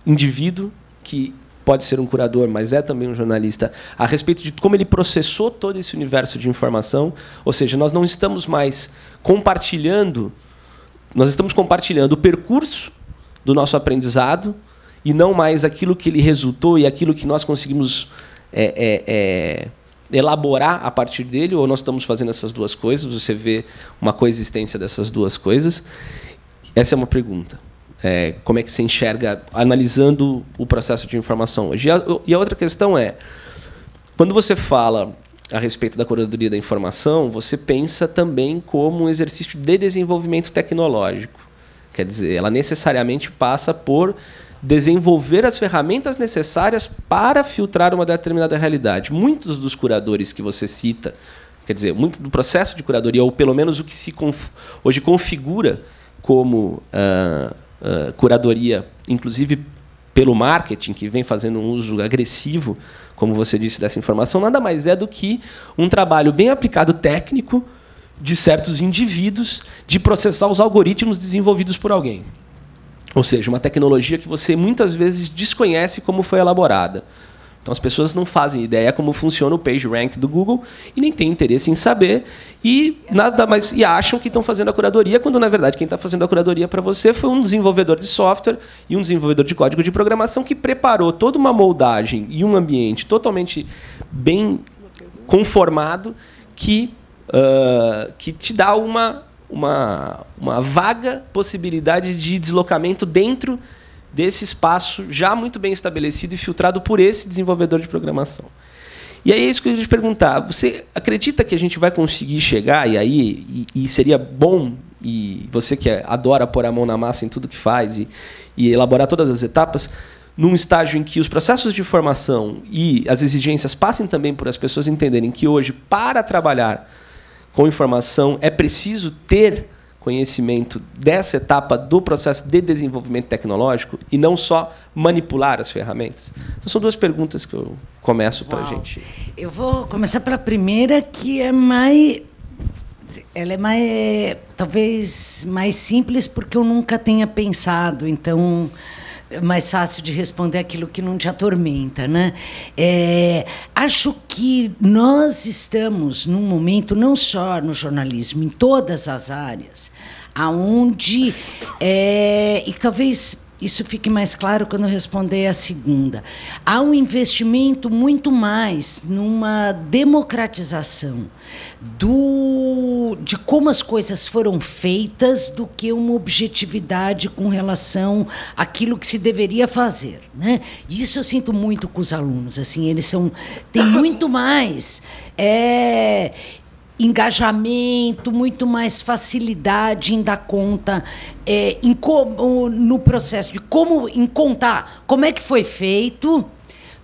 indivíduo, que pode ser um curador, mas é também um jornalista, a respeito de como ele processou todo esse universo de informação. Ou seja, nós não estamos mais compartilhando, nós estamos compartilhando o percurso do nosso aprendizado e não mais aquilo que ele resultou e aquilo que nós conseguimos elaborar a partir dele, ou nós estamos fazendo essas duas coisas. Você vê uma coexistência dessas duas coisas. Essa é uma pergunta. Como é que você enxerga analisando o processo de informação hoje? E a outra questão é, quando você fala a respeito da curadoria da informação, você pensa também como um exercício de desenvolvimento tecnológico. Quer dizer, ela necessariamente passa por desenvolver as ferramentas necessárias para filtrar uma determinada realidade. Muitos dos curadores que você cita, quer dizer, muito do processo de curadoria, ou pelo menos o que se hoje configura como curadoria, inclusive pelo marketing, que vem fazendo um uso agressivo, como você disse, dessa informação, nada mais é do que um trabalho bem aplicado técnico de certos indivíduos de processar os algoritmos desenvolvidos por alguém. Ou seja, uma tecnologia que você muitas vezes desconhece como foi elaborada. Então as pessoas não fazem ideia como funciona o PageRank do Google e nem têm interesse em saber e acham que estão fazendo a curadoria, quando na verdade quem está fazendo a curadoria para você foi um desenvolvedor de software e um desenvolvedor de código de programação que preparou toda uma moldagem e um ambiente totalmente bem conformado que te dá uma vaga possibilidade de deslocamento dentro desse espaço já muito bem estabelecido e filtrado por esse desenvolvedor de programação. E aí é isso que eu queria te perguntar. Você acredita que a gente vai conseguir chegar, e seria bom, e você que adora pôr a mão na massa em tudo que faz e elaborar todas as etapas, num estágio em que os processos de formação e as exigências passem também por as pessoas entenderem que hoje, para trabalhar com informação, é preciso ter conhecimento dessa etapa do processo de desenvolvimento tecnológico e não só manipular as ferramentas? Então, são duas perguntas que eu começo para a gente. Eu vou começar pela primeira, que é mais... Ela é mais, talvez mais simples, porque eu nunca tenha pensado, então é mais fácil de responder aquilo que não te atormenta, né? Acho que nós estamos num momento, não só no jornalismo, em todas as áreas, aonde e talvez isso fique mais claro quando eu responder a segunda. Há um investimento muito mais numa democratização de como as coisas foram feitas do que uma objetividade com relação àquilo que se deveria fazer, né? Isso eu sinto muito com os alunos. Assim, eles têm muito mais engajamento, muito mais facilidade em dar conta no processo de em contar como é que foi feito,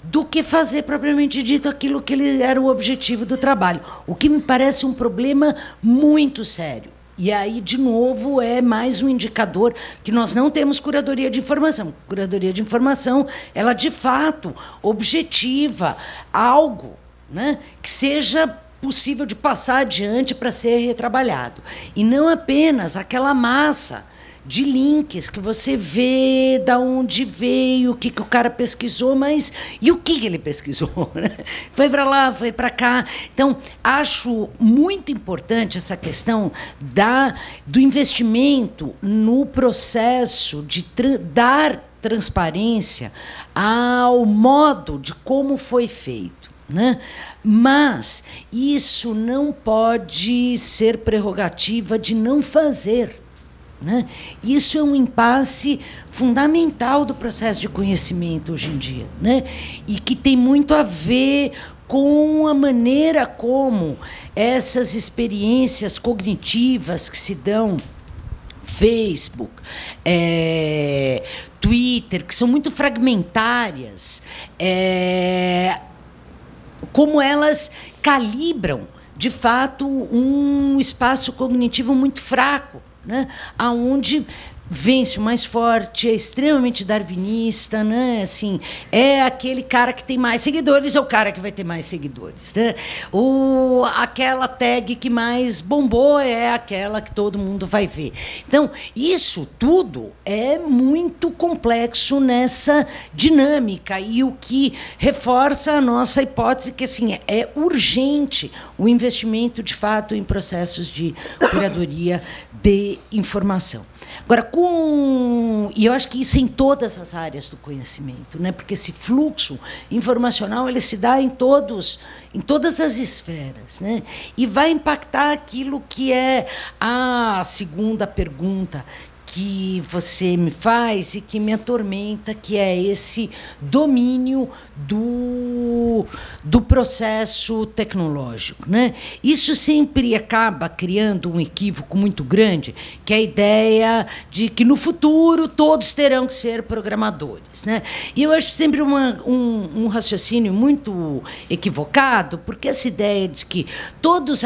do que fazer propriamente dito aquilo que era o objetivo do trabalho. O que me parece um problema muito sério. E aí, de novo, é mais um indicador que nós não temos curadoria de informação. Curadoria de informação, ela, de fato, objetiva algo, né, que seja possível de passar adiante para ser retrabalhado. E não apenas aquela massa de links que você vê de onde veio, o que o cara pesquisou, mas e o que ele pesquisou? Né? Foi para lá, foi para cá. Então, acho muito importante essa questão do investimento no processo de dar transparência ao modo de como foi feito, né? Mas isso não pode ser prerrogativa de não fazer, né? Isso é um impasse fundamental do processo de conhecimento hoje em dia, né? E que tem muito a ver com a maneira como essas experiências cognitivas que se dão, Facebook, Twitter, que são muito fragmentárias, como elas calibram, de fato, um espaço cognitivo muito fraco, né? Onde vence o mais forte, é extremamente darwinista, né? Assim, é aquele cara que tem mais seguidores, é o cara que vai ter mais seguidores, né? Aquela tag que mais bombou é aquela que todo mundo vai ver. Então, isso tudo é muito complexo nessa dinâmica, e o que reforça a nossa hipótese que, assim, é urgente o investimento, de fato, em processos de curadoria de informação. Agora, e eu acho que isso é em todas as áreas do conhecimento, né? Porque esse fluxo informacional ele se dá em todas as esferas, né? E vai impactar aquilo que é a segunda pergunta que você me faz e que me atormenta, que é esse domínio do processo tecnológico, né? Isso sempre acaba criando um equívoco muito grande, que é a ideia de que no futuro todos terão que ser programadores, né? E eu acho sempre um raciocínio muito equivocado, porque essa ideia de que todos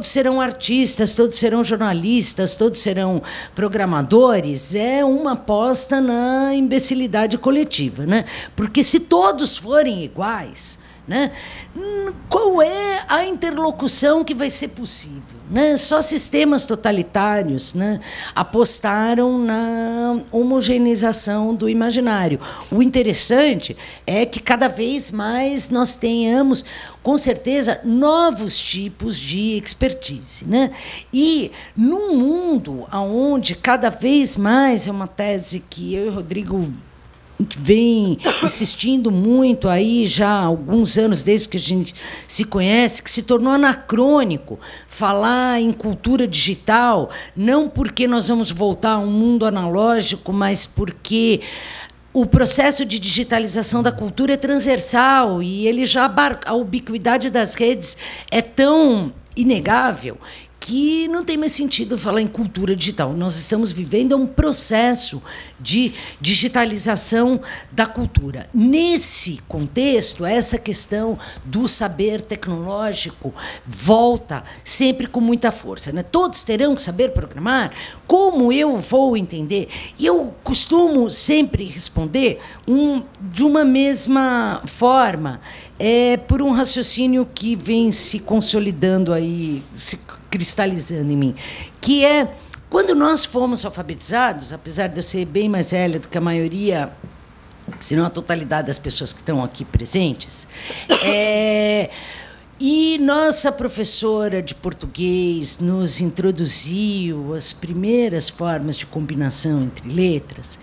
serão artistas, todos serão jornalistas, todos serão programadores, é uma aposta na imbecilidade coletiva, né? Porque se todos forem iguais, né, qual é a interlocução que vai ser possível, né? Só sistemas totalitários, né, apostaram na homogeneização do imaginário. O interessante é que cada vez mais nós tenhamos, com certeza, novos tipos de expertise, né? E num mundo onde cada vez mais, é uma tese que eu e o Rodrigo vem insistindo muito aí já há alguns anos, desde que a gente se conhece, que se tornou anacrônico falar em cultura digital, não porque nós vamos voltar a um mundo analógico, mas porque o processo de digitalização da cultura é transversal e ele já a ubiquidade das redes é tão inegável que não tem mais sentido falar em cultura digital. Nós estamos vivendo um processo de digitalização da cultura. Nesse contexto, essa questão do saber tecnológico volta sempre com muita força, né? Todos terão que saber programar? Como eu vou entender? E eu costumo sempre responder de uma mesma forma, por um raciocínio que vem se consolidando aí, se cristalizando em mim, que é, quando nós fomos alfabetizados, apesar de eu ser bem mais velha do que a maioria, se não a totalidade das pessoas que estão aqui presentes, e nossa professora de português nos introduziu as primeiras formas de combinação entre letras.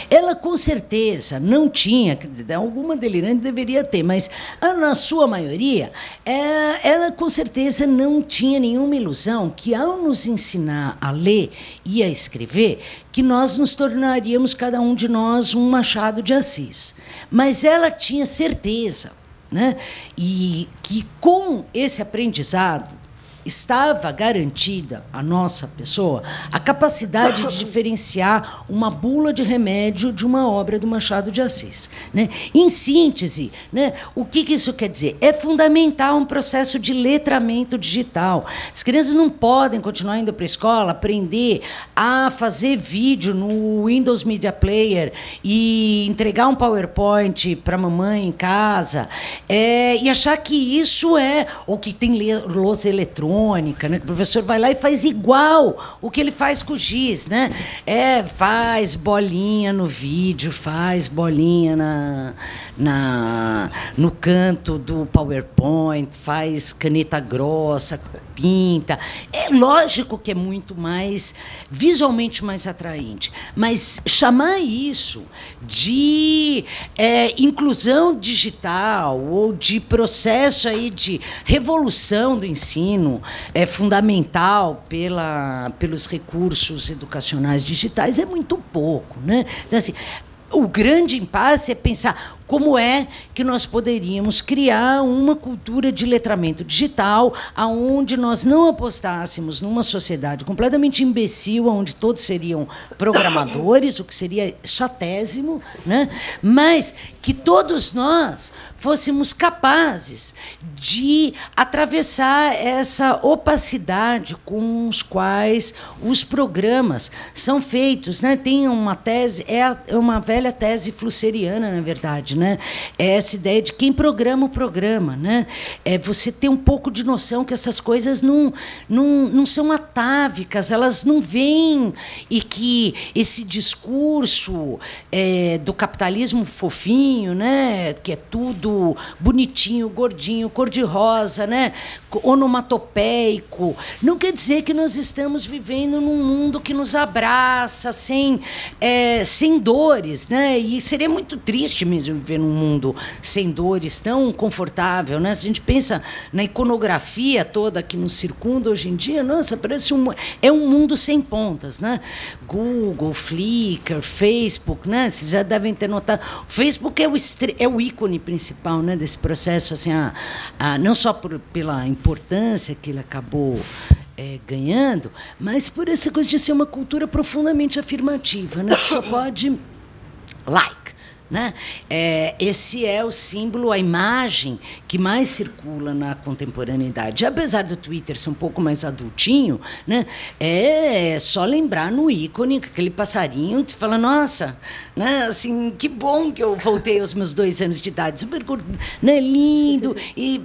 Ela, com certeza, não tinha, alguma delirante deveria ter, mas na sua maioria, ela, com certeza, não tinha nenhuma ilusão que, ao nos ensinar a ler e a escrever, que nós nos tornaríamos, cada um de nós, um Machado de Assis. Mas ela tinha certeza, né? E que com esse aprendizado estava garantida à nossa pessoa a capacidade de diferenciar uma bula de remédio de uma obra do Machado de Assis, né? Em síntese, né, o que isso quer dizer? É fundamental um processo de letramento digital. As crianças não podem continuar indo para a escola, aprender a fazer vídeo no Windows Media Player e entregar um PowerPoint para a mamãe em casa, e achar que isso ou que tem lousa eletrônica, eletrônica, né? Que o professor vai lá e faz igual o que ele faz com o giz, né? Faz bolinha no vídeo, faz bolinha no canto do PowerPoint, faz caneta grossa, pinta. É lógico que é muito mais, visualmente mais atraente, mas chamar isso de inclusão digital ou de processo aí de revolução do ensino fundamental pelos recursos educacionais digitais é muito pouco, né? Então, assim, o grande impasse é pensar como é que nós poderíamos criar uma cultura de letramento digital onde nós não apostássemos numa sociedade completamente imbecil, onde todos seriam programadores, o que seria chatésimo, né? Mas que todos nós fôssemos capazes de atravessar essa opacidade com os quais os programas são feitos, né? Tem uma tese, é uma velha tese flusseriana, na verdade, né? É essa ideia de quem programa o programa, né? É você ter um pouco de noção que essas coisas não são atávicas, elas não vêm, e que esse discurso do capitalismo fofinho, né? Que é tudo bonitinho, gordinho, cor-de-rosa, né? Onomatopeico, não quer dizer que nós estamos vivendo num mundo que nos abraça sem dores, né? E seria muito triste mesmo viver num mundo sem dores, tão confortável, né? Se a gente pensa na iconografia toda que nos circunda hoje em dia, nossa, parece um mundo sem pontas, né? Google, Flickr, Facebook, né? Vocês já devem ter notado. O Facebook é o ícone principal, né, desse processo, assim, não só pela importância que ele acabou ganhando, mas por essa coisa de ser uma cultura profundamente afirmativa, né? Você só pode né? Esse é o símbolo, a imagem que mais circula na contemporaneidade. Apesar do Twitter ser um pouco mais adultinho, né? É só lembrar no ícone, aquele passarinho, que fala, nossa, né? Assim, que bom que eu voltei aos meus 2 anos de idade, super, né? Lindo, e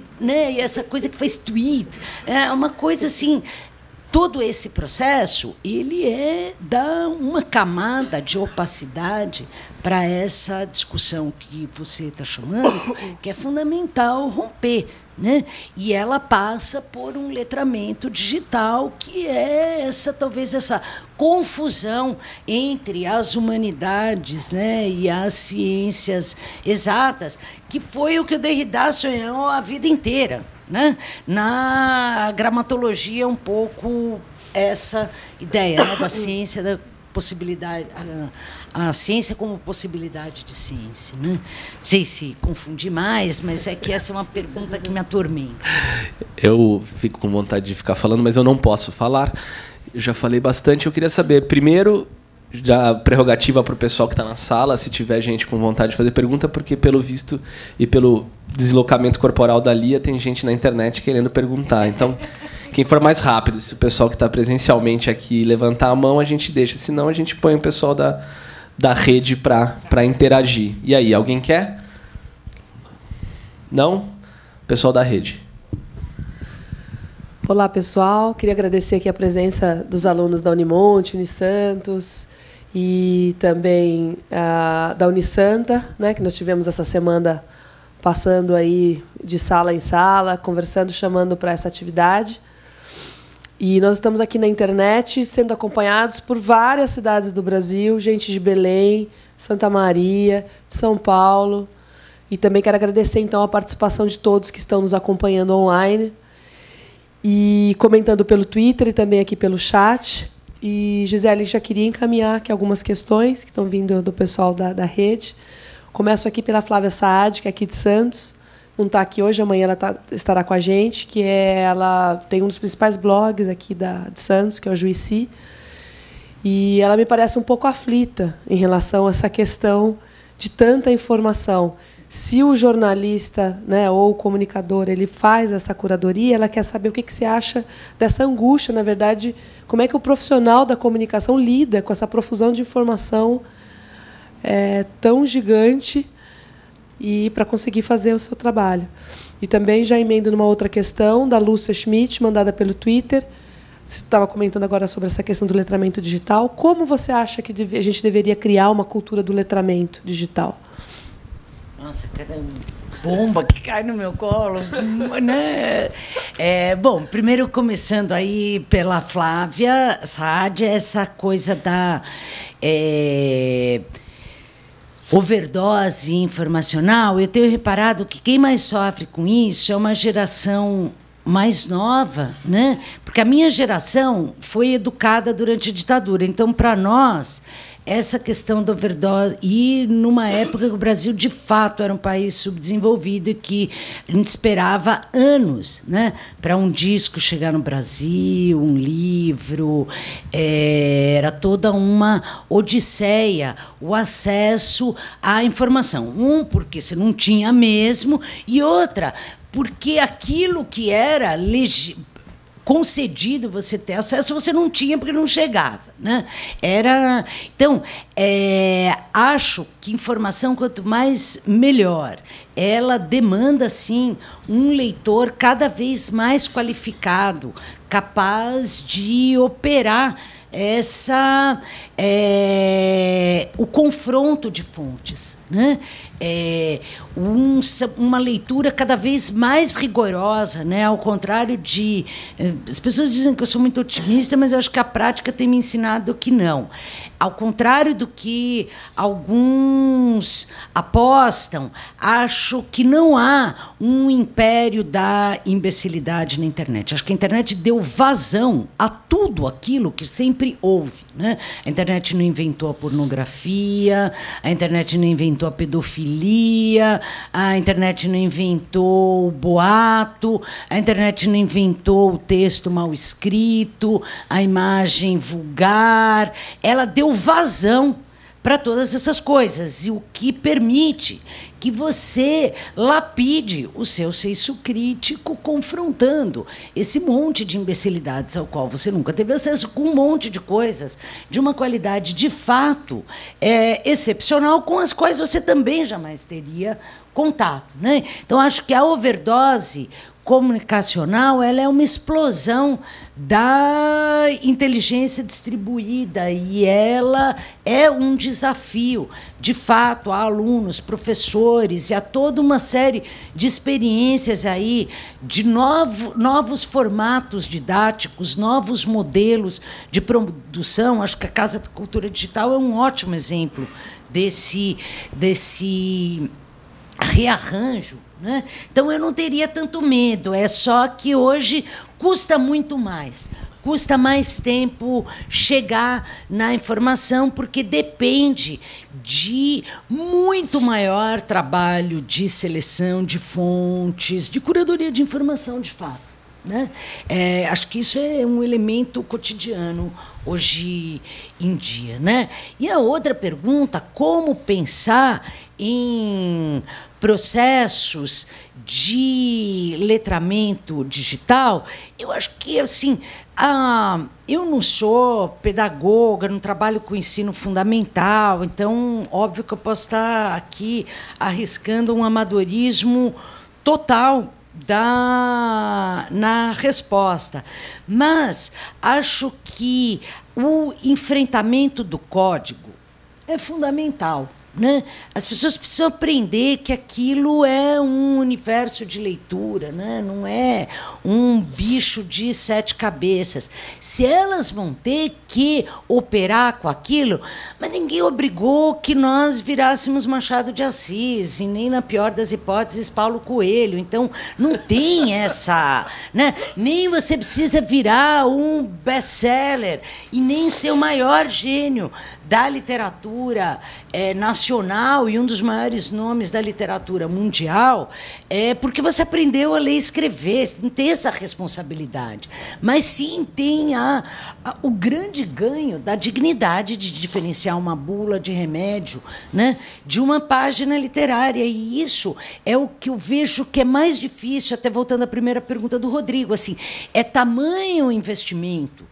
essa coisa que faz tweet, é uma coisa assim. Todo esse processo, ele dá uma camada de opacidade para essa discussão que você está chamando, que é fundamental romper, né? E ela passa por um letramento digital, que é talvez essa confusão entre as humanidades, né, e as ciências exatas, que foi o que o Derrida sonhou a vida inteira, né? Na gramatologia, um pouco essa ideia, né, da ciência, da possibilidade, a ciência como possibilidade de ciência, né? Não sei se confundi mais, mas é que essa é uma pergunta que me atormenta. Eu fico com vontade de ficar falando, mas eu não posso falar. Eu já falei bastante. Eu queria saber, primeiro, já prerrogativa para o pessoal que está na sala, se tiver gente com vontade de fazer pergunta, porque, pelo visto e pelo deslocamento corporal da Lia, tem gente na internet querendo perguntar. Então, quem for mais rápido, se o pessoal que está presencialmente aqui levantar a mão, a gente deixa. Senão, a gente põe o pessoal da rede para interagir. E aí, alguém quer? Não? Pessoal da rede. Olá, pessoal. Queria agradecer aqui a presença dos alunos da Unimonte, Unisantos e também da Unisanta, né, que nós tivemos essa semana passando aí de sala em sala, conversando, chamando para essa atividade. E nós estamos aqui na internet sendo acompanhados por várias cidades do Brasil, gente de Belém, Santa Maria, de São Paulo. E também quero agradecer, então, a participação de todos que estão nos acompanhando online e comentando pelo Twitter e também aqui pelo chat. E, Gisele, já queria encaminhar aqui algumas questões que estão vindo do pessoal da rede. Começo aqui pela Flávia Saad, que é aqui de Santos. Não está aqui hoje, amanhã ela estará com a gente, que ela tem um dos principais blogs aqui de Santos, que é o Juici. E ela me parece um pouco aflita em relação a essa questão de tanta informação. Se o jornalista, né, ou o comunicador, ele faz essa curadoria, ela quer saber o que você acha dessa angústia, na verdade, como é que o profissional da comunicação lida com essa profusão de informação tão gigante e para conseguir fazer o seu trabalho. E também já emendo numa outra questão da Lúcia Schmidt, mandada pelo Twitter. Você estava comentando agora sobre essa questão do letramento digital. Como você acha que a gente deveria criar uma cultura do letramento digital? Nossa, cada bomba que cai no meu colo, né? Bom, primeiro começando aí pela Flávia Saad, essa coisa da overdose informacional. Eu tenho reparado que quem mais sofre com isso é uma geração mais nova, né? Porque a minha geração foi educada durante a ditadura. Então, para nós, essa questão da overdose... E numa época que o Brasil, de fato, era um país subdesenvolvido e que a gente esperava anos, né, para um disco chegar no Brasil, um livro. Era toda uma odisseia o acesso à informação. Porque você não tinha mesmo, e outra, porque aquilo que era concedido você ter acesso, você não tinha porque não chegava, né? Então, acho que informação, quanto mais, melhor. Ela demanda, sim, um leitor cada vez mais qualificado, capaz de operar o confronto de fontes, né? Uma leitura cada vez mais rigorosa, né? Ao contrário de... As pessoas dizem que eu sou muito otimista, mas eu acho que a prática tem me ensinado que não. Ao contrário do que alguns apostam, acho que não há um império da imbecilidade na internet. Acho que a internet deu vazão a tudo aquilo que sempre houve, né? A internet não inventou a pornografia, a internet não inventou a pedofilia, a internet não inventou o boato, a internet não inventou o texto mal escrito, a imagem vulgar. Ela deu vazão para todas essas coisas, e o que permite que você lapide o seu senso crítico confrontando esse monte de imbecilidades ao qual você nunca teve acesso, com um monte de coisas de uma qualidade de fato excepcional, com as quais você também jamais teria contato, né? Então, acho que a overdose comunicacional, ela é uma explosão da inteligência distribuída, e ela é um desafio, de fato, a alunos, professores, e a toda uma série de experiências aí, de novos formatos didáticos, novos modelos de produção. Acho que a Casa da Cultura Digital é um ótimo exemplo desse rearranjo, né? Então, eu não teria tanto medo, é só que hoje custa muito mais. Custa mais tempo chegar na informação, porque depende de muito maior trabalho de seleção de fontes, de curadoria de informação, de fato, né? Acho que isso é um elemento cotidiano hoje em dia, né? E a outra pergunta, como pensar em processos de letramento digital? Eu acho que, assim, eu não sou pedagoga, não trabalho com ensino fundamental, então, óbvio que eu posso estar aqui arriscando um amadorismo total na resposta. Mas acho que o enfrentamento do código é fundamental, né? As pessoas precisam aprender que aquilo é um universo de leitura, né? Não é um bicho de 7 cabeças. Se elas vão ter que operar com aquilo, mas ninguém obrigou que nós virássemos Machado de Assis, e nem, na pior das hipóteses, Paulo Coelho. Então, não tem essa, né? Nem você precisa virar um best-seller e nem ser o maior gênio da literatura nacional e um dos maiores nomes da literatura mundial, porque você aprendeu a ler e escrever, você não tem essa responsabilidade. Mas sim tem o grande ganho da dignidade de diferenciar uma bula de remédio, né, de uma página literária. E isso é o que eu vejo que é mais difícil, até voltando à primeira pergunta do Rodrigo, assim, é tamanho o investimento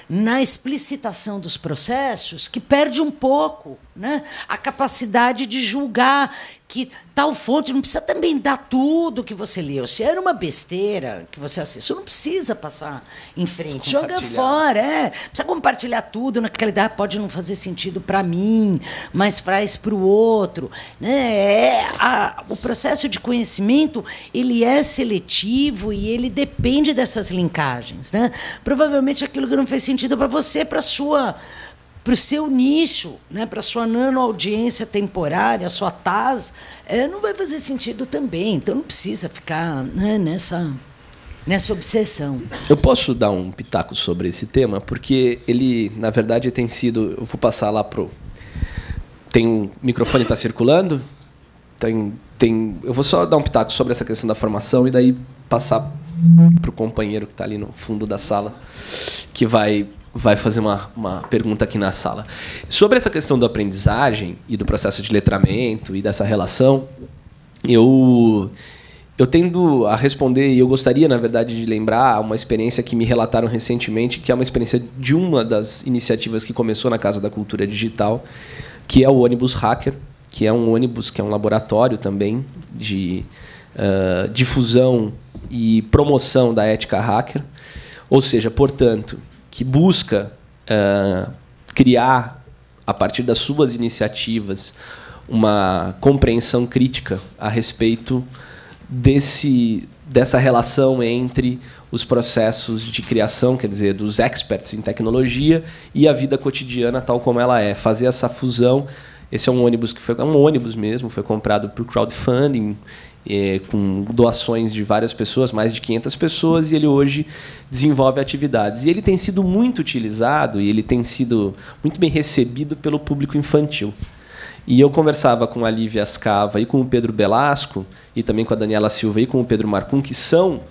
na explicitação dos processos que perde um pouco né? A capacidade de julgar que tal fonte não precisa também dar tudo que você leu. Se era uma besteira que você assistiu, não precisa passar em frente. Joga fora, precisa compartilhar tudo. Naquela idade pode não fazer sentido para mim, mas faz para o outro, né? O processo de conhecimento, ele é seletivo e ele depende dessas linkagens, né? Provavelmente aquilo que não fez sentido para você, para o seu nicho, né, para a sua nano-audiência temporária, a sua TAS, não vai fazer sentido também. Então, não precisa ficar, né, nessa obsessão. Eu posso dar um pitaco sobre esse tema? Porque ele, na verdade, tem sido... Eu vou passar lá para o... Tem um microfone está circulando? Eu vou só dar um pitaco sobre essa questão da formação e daí passar para o companheiro que está ali no fundo da sala, que vai fazer uma pergunta aqui na sala. Sobre essa questão da aprendizagem e do processo de letramento e dessa relação, eu tendo a responder, e eu gostaria, na verdade, de lembrar uma experiência que me relataram recentemente, que é uma experiência de uma das iniciativas que começou na Casa da Cultura Digital, que é o ônibus Hacker, que é um ônibus, que é um laboratório também de difusão e promoção da ética hacker, ou seja, portanto, que busca criar, a partir das suas iniciativas, uma compreensão crítica a respeito dessa relação entre os processos de criação, quer dizer, dos experts em tecnologia e a vida cotidiana tal como ela é. Fazer essa fusão. Esse é um ônibus que foi um ônibus mesmo, foi comprado por crowdfunding, com doações de várias pessoas, mais de 500 pessoas, e ele hoje desenvolve atividades. E ele tem sido muito utilizado e ele tem sido muito bem recebido pelo público infantil. E eu conversava com a Lívia Ascava e com o Pedro Belasco, e também com a Daniela Silva e com o Pedro Marcum, que são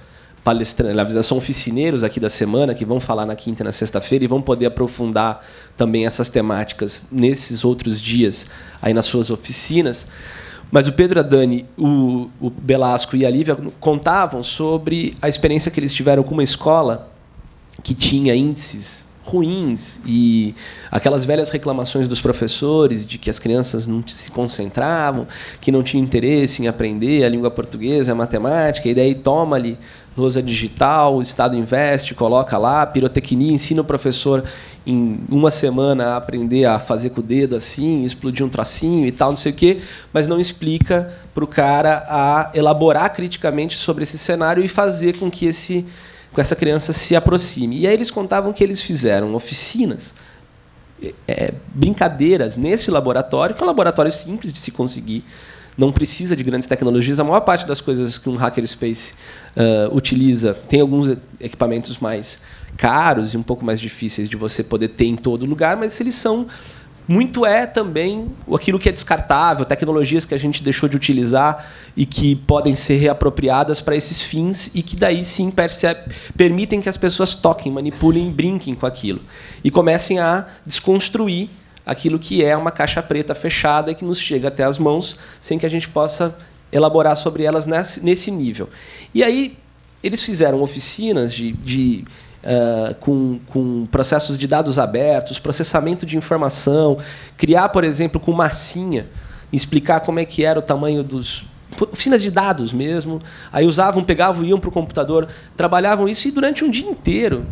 palestrantes, são oficineiros aqui da semana, que vão falar na quinta e na sexta-feira e vão poder aprofundar também essas temáticas nesses outros dias aí nas suas oficinas. Mas o Pedro, a Dani, o Belasco e a Lívia contavam sobre a experiência que eles tiveram com uma escola que tinha índices ruins e aquelas velhas reclamações dos professores de que as crianças não se concentravam, que não tinham interesse em aprender a língua portuguesa, a matemática, e daí toma ali lousa digital, o Estado investe, coloca lá, pirotecnia, ensina o professor em uma semana a aprender a fazer com o dedo assim, explodir um tracinho e tal, não sei o quê, mas não explica para o cara a elaborar criticamente sobre esse cenário e fazer com que essa criança se aproxime. E aí eles contavam que eles fizeram oficinas, brincadeiras nesse laboratório, que é um laboratório simples de se conseguir, não precisa de grandes tecnologias. A maior parte das coisas que um hackerspace utiliza tem alguns equipamentos mais caros e um pouco mais difíceis de você poder ter em todo lugar, mas eles são muito também aquilo que é descartável, tecnologias que a gente deixou de utilizar e que podem ser reapropriadas para esses fins e que daí sim permitem que as pessoas toquem, manipulem e brinquem com aquilo e comecem a desconstruir aquilo que é uma caixa preta fechada e que nos chega até as mãos sem que a gente possa elaborar sobre elas nesse nível. E aí eles fizeram oficinas com processos de dados abertos, processamento de informação, criar, por exemplo, com massinha, explicar como é que era o tamanho dos... oficinas de dados mesmo. Aí iam para o computador, trabalhavam isso e durante um dia inteiro,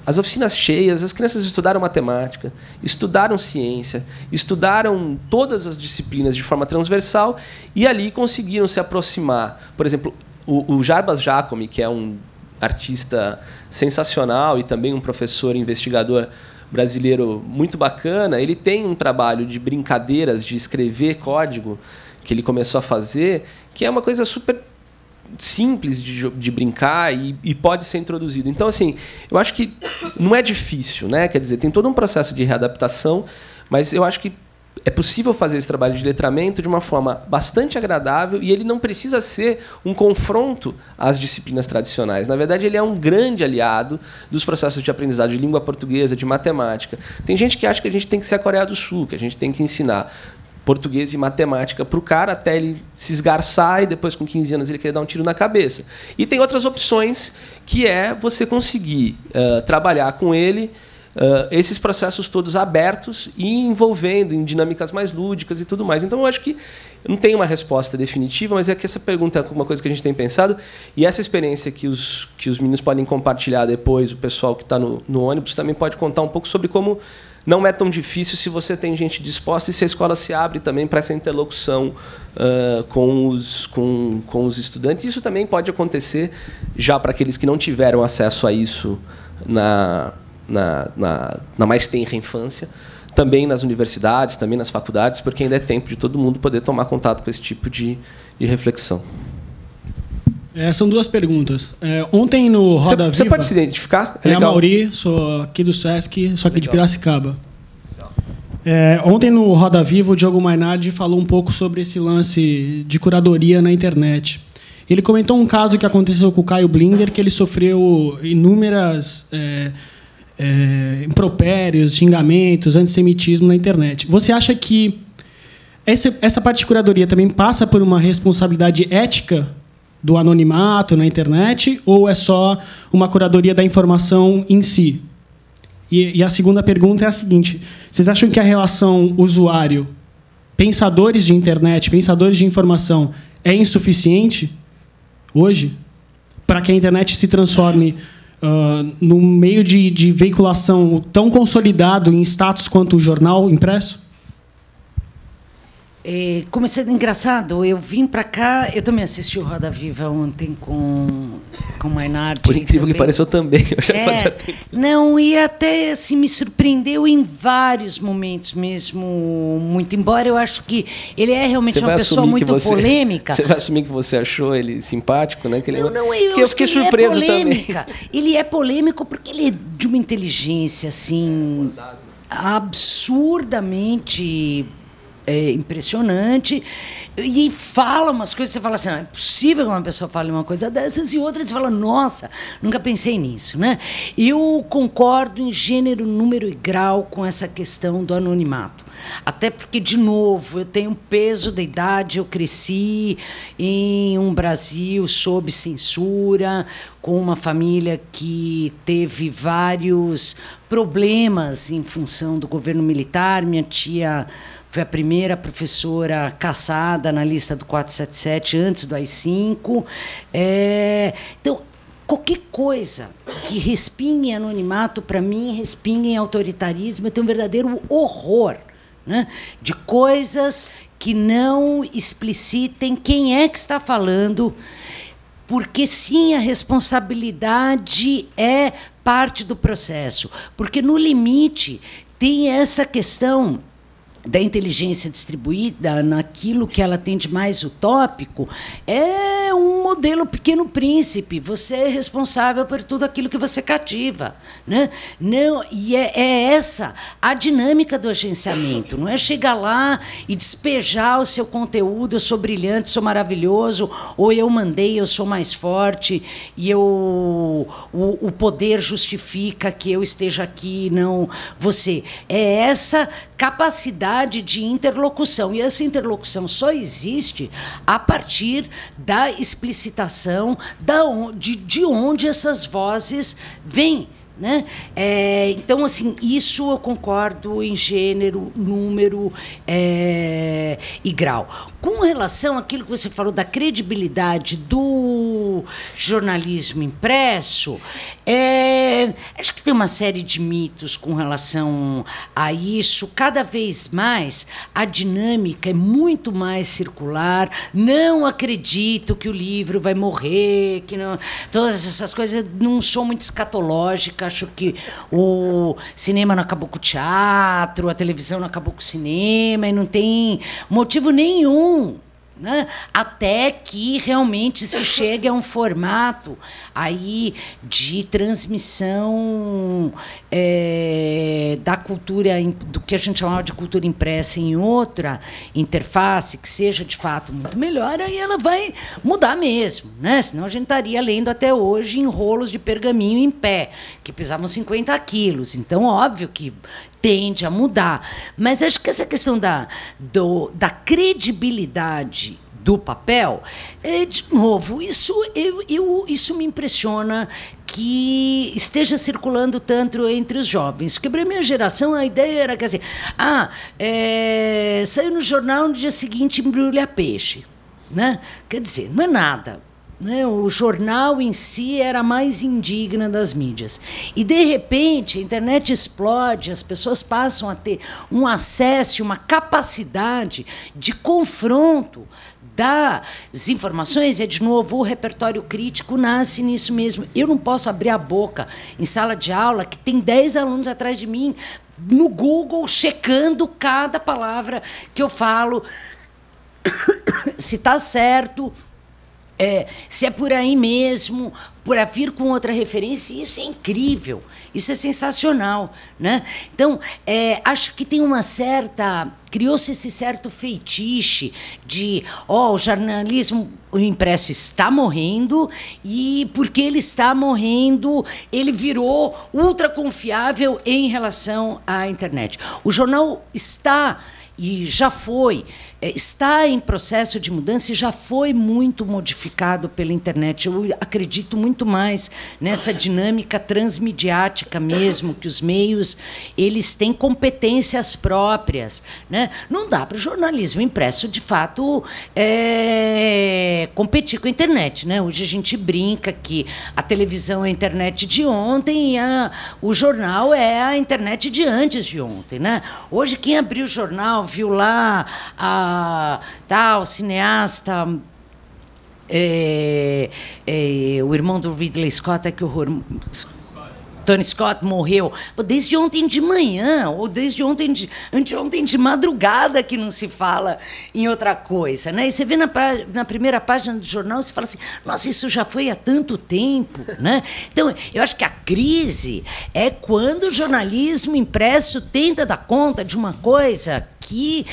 as oficinas cheias, as crianças estudaram matemática, estudaram ciência, estudaram todas as disciplinas de forma transversal e ali conseguiram se aproximar. Por exemplo, o Jarbas Jacome, que é um artista sensacional e também um professor investigador brasileiro muito bacana, ele tem um trabalho de brincadeiras, de escrever código, que ele começou a fazer, que é uma coisa super simples de brincar e pode ser introduzido. Então, assim, eu acho que não é difícil, né? Quer dizer, tem todo um processo de readaptação, mas eu acho que é possível fazer esse trabalho de letramento de uma forma bastante agradável e ele não precisa ser um confronto às disciplinas tradicionais. Na verdade, ele é um grande aliado dos processos de aprendizado de língua portuguesa, de matemática. Tem gente que acha que a gente tem que ser a Coreia do Sul, que a gente tem que ensinar português e matemática para o cara até ele se esgarçar e depois, com 15 anos, ele querer dar um tiro na cabeça. E tem outras opções, que é você conseguir trabalhar com ele esses processos todos abertos e envolvendo em dinâmicas mais lúdicas e tudo mais. Então, eu acho que eu não tenho uma resposta definitiva, mas é que essa pergunta é uma coisa que a gente tem pensado, e essa experiência que os meninos podem compartilhar depois, o pessoal que está no ônibus também pode contar um pouco sobre como não é tão difícil se você tem gente disposta e se a escola se abre também para essa interlocução com os estudantes. Isso também pode acontecer já para aqueles que não tiveram acesso a isso na mais tenra infância, também nas universidades, também nas faculdades, porque ainda é tempo de todo mundo poder tomar contato com esse tipo de reflexão. São duas perguntas. Ontem no Roda Viva... Você pode se identificar? É a Mauri, sou aqui do Sesc, sou aqui de Piracicaba. Ontem no Roda Viva, o Diogo Mainardi falou um pouco sobre esse lance de curadoria na internet. Ele comentou um caso que aconteceu com o Caio Blinder, que ele sofreu inúmeras impropérios, xingamentos, antissemitismo na internet. Você acha que essa parte de curadoria também passa por uma responsabilidade ética do anonimato na internet, ou é só uma curadoria da informação em si? E a segunda pergunta é a seguinte: vocês acham que a relação usuário, pensadores de internet, pensadores de informação, é insuficiente hoje para que a internet se transforme num meio de veiculação tão consolidado em status quanto o jornal impresso? Começando engraçado, eu vim para cá, eu também assisti o Roda Viva ontem com o Mainardi. Por incrível que pareça, eu também. Eu já fazia tempo. Não, e até assim, me surpreendeu em vários momentos mesmo, muito. Embora eu acho que ele é realmente uma pessoa muito polêmica. Você vai assumir que você achou ele simpático, né? Que ele eu fiquei surpreso também. Ele é polêmico porque ele é de uma inteligência assim absurdamente impressionante, e fala umas coisas, você fala assim, não é possível que uma pessoa fale uma coisa dessas, e outras você fala, nossa, nunca pensei nisso, né? Eu concordo em gênero, número e grau com essa questão do anonimato. Até porque, de novo, eu tenho peso da idade, eu cresci em um Brasil sob censura, com uma família que teve vários problemas em função do governo militar. Minha tia foi a primeira professora caçada na lista do 477 antes do AI-5. Então, qualquer coisa que respingue em anonimato, para mim, respinga em autoritarismo. Eu tenho um verdadeiro horror, né, de coisas que não explicitem quem é que está falando, porque, sim, a responsabilidade é parte do processo. Porque, no limite, tem essa questão da inteligência distribuída, naquilo que ela tem de mais utópico, é um modelo Pequeno Príncipe. Você é responsável por tudo aquilo que você cativa, né? Não, e é essa a dinâmica do agenciamento. Não é chegar lá e despejar o seu conteúdo, eu sou brilhante, sou maravilhoso, ou eu mandei, eu sou mais forte, e o poder justifica que eu esteja aqui, não você. É essa capacidade de interlocução. E essa interlocução só existe a partir da explicitação de onde essas vozes vêm, né? Então, assim, isso eu concordo em gênero, número e grau. Com relação àquilo que você falou da credibilidade do jornalismo impresso, acho que tem uma série de mitos com relação a isso. Cada vez mais a dinâmica é muito mais circular. Não acredito que o livro vai morrer, que não, todas essas coisas. Não sou muito escatológica. Acho que o cinema não acabou com o teatro, a televisão não acabou com o cinema, e não tem motivo nenhum, né? Até que realmente se chegue a um formato aí de transmissão da cultura, do que a gente chamava de cultura impressa, em outra interface, que seja de fato muito melhor, aí ela vai mudar mesmo, né? Senão a gente estaria lendo até hoje em rolos de pergaminho em pé, que pesavam 50 quilos. Então, óbvio que tende a mudar. Mas acho que essa questão da credibilidade do papel, de novo, isso me impressiona que esteja circulando tanto entre os jovens. Porque para a minha geração a ideia era, quer dizer, saiu no jornal, no dia seguinte embrulha peixe. Né? Quer dizer, não é nada. Né? O jornal em si era a mais indigna das mídias. E, de repente, a internet explode, as pessoas passam a ter um acesso, uma capacidade de confronto das informações. E, de novo, o repertório crítico nasce nisso mesmo. Eu não posso abrir a boca em sala de aula que tem 10 alunos atrás de mim no Google checando cada palavra que eu falo, se está certo, se é por aí mesmo, por vir com outra referência. Isso é incrível, isso é sensacional, né? Então, acho que tem uma certa... Criou-se esse certo feitiço de o jornalismo impresso está morrendo, e porque ele está morrendo, ele virou ultra confiável em relação à internet. O jornal está... e já foi, está em processo de mudança e já foi muito modificado pela internet. Eu acredito muito mais nessa dinâmica transmediática mesmo, que os meios eles têm competências próprias. Né? Não dá para o jornalismo impresso, de fato, competir com a internet. Né? Hoje a gente brinca que a televisão é a internet de ontem e o jornal é a internet de antes de ontem. Né? Hoje, quem abriu o jornal viu lá o cineasta, o irmão do Ridley Scott, que horror, Tony Scott morreu desde ontem de manhã, ou desde anteontem de madrugada, que não se fala em outra coisa. Né? E você vê na primeira página do jornal, você fala assim, nossa, isso já foi há tanto tempo. Né? Então, eu acho que a crise é quando o jornalismo impresso tenta dar conta de uma coisa que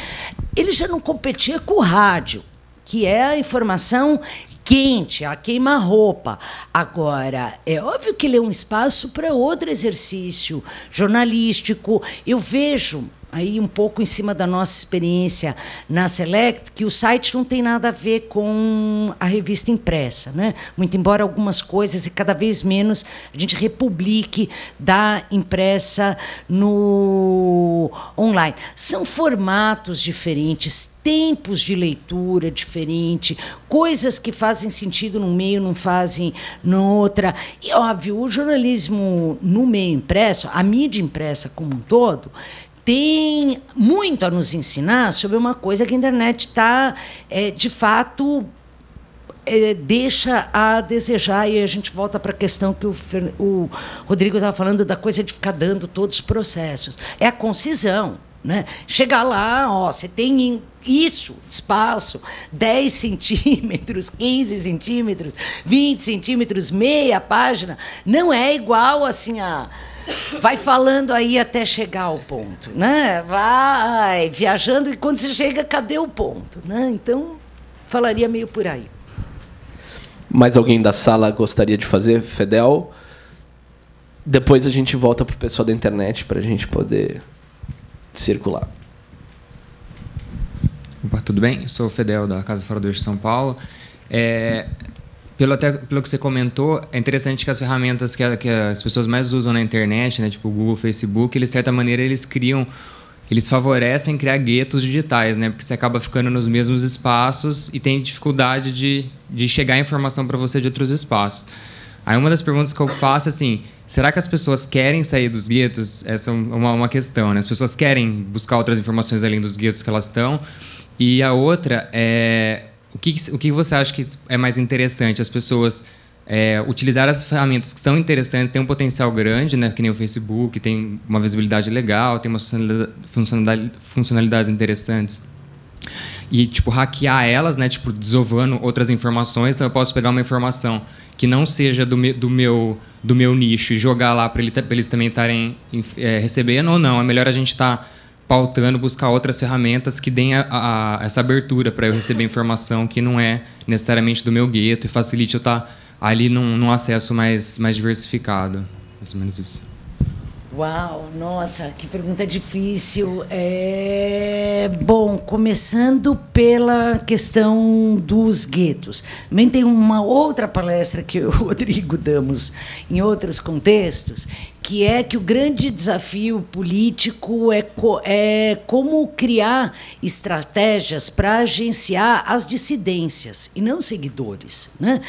ele já não competia com o rádio, que é a informação quente, a queima-roupa. Agora, é óbvio que ele é um espaço para outro exercício jornalístico. Eu vejo, aí um pouco em cima da nossa experiência na Select, que o site não tem nada a ver com a revista impressa. Né? Muito embora algumas coisas, e cada vez menos, a gente republique da impressa no online. São formatos diferentes, tempos de leitura diferentes, coisas que fazem sentido num meio não fazem no outra. E, óbvio, o jornalismo no meio impresso, a mídia impressa como um todo, tem muito a nos ensinar sobre uma coisa que a internet está, de fato, deixa a desejar. E a gente volta para a questão que o Rodrigo estava falando da coisa de ficar dando todos os processos. É a concisão. Né? Chegar lá, você tem isso, espaço, 10 centímetros, 15 centímetros, 20 centímetros, meia página, não é igual assim a... Vai falando aí até chegar ao ponto, né? Vai viajando e quando você chega, cadê o ponto? Né? Então, falaria meio por aí. Mais alguém da sala gostaria de fazer, Fedel? Depois a gente volta para o pessoal da internet para a gente poder circular. Opa, tudo bem? Eu sou o Fedel, da Casa Fora do Eixo de São Paulo. Pelo que você comentou, é interessante que as ferramentas que as pessoas mais usam na internet, né, tipo o Google, Facebook, eles, de certa maneira, eles favorecem criar guetos digitais, né, porque você acaba ficando nos mesmos espaços e tem dificuldade de chegar a informação para você de outros espaços. Aí uma das perguntas que eu faço é assim, será que as pessoas querem sair dos guetos? Essa é uma questão, né? As pessoas querem buscar outras informações além dos guetos que elas estão. E a outra é... O que você acha que é mais interessante? As pessoas utilizar as ferramentas que são interessantes, têm um potencial grande, né? Que nem o Facebook, tem uma visibilidade legal, tem umas funcionalidades interessantes. E, tipo, hackear elas, né? Tipo, desovando outras informações. Então, eu posso pegar uma informação que não seja do meu nicho e jogar lá para eles também estarem recebendo ou não. É melhor a gente estar pautando, buscar outras ferramentas que deem essa abertura para eu receber informação que não é necessariamente do meu gueto e facilite eu estar ali num acesso mais diversificado. Mais ou menos isso. Uau, nossa, que pergunta difícil. Bom, começando pela questão dos guetos. Também tem uma outra palestra que eu e o Rodrigo damos em outros contextos, que é que o grande desafio político é como criar estratégias para agenciar as dissidências e não seguidores, né?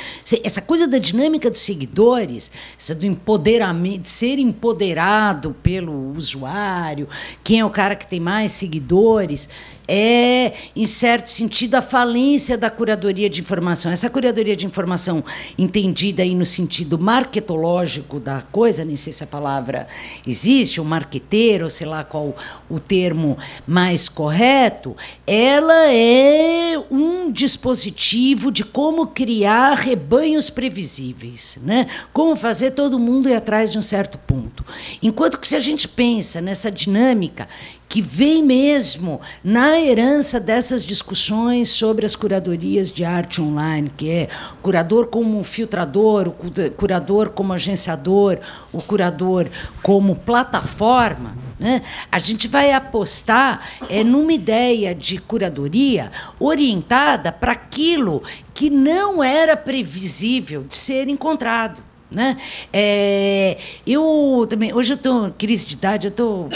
Essa coisa da dinâmica dos seguidores, essa do empoderamento, de ser empoderado pelo usuário, quem é o cara que tem mais seguidores, é, em certo sentido, a falência da curadoria de informação. Essa curadoria de informação entendida aí no sentido marketológico da coisa, nem sei se a palavra existe, o marqueteiro, sei lá qual o termo mais correto, ela é um dispositivo de como criar rebanhos previsíveis, né? Como fazer todo mundo ir atrás de um certo ponto. Enquanto que, se a gente pensa nessa dinâmica que vem mesmo na herança dessas discussões sobre as curadorias de arte online, que é o curador como filtrador, o curador como agenciador, o curador como plataforma, né? A gente vai apostar numa ideia de curadoria orientada para aquilo que não era previsível de ser encontrado, né? Eu também, hoje eu estou crise de idade, eu estou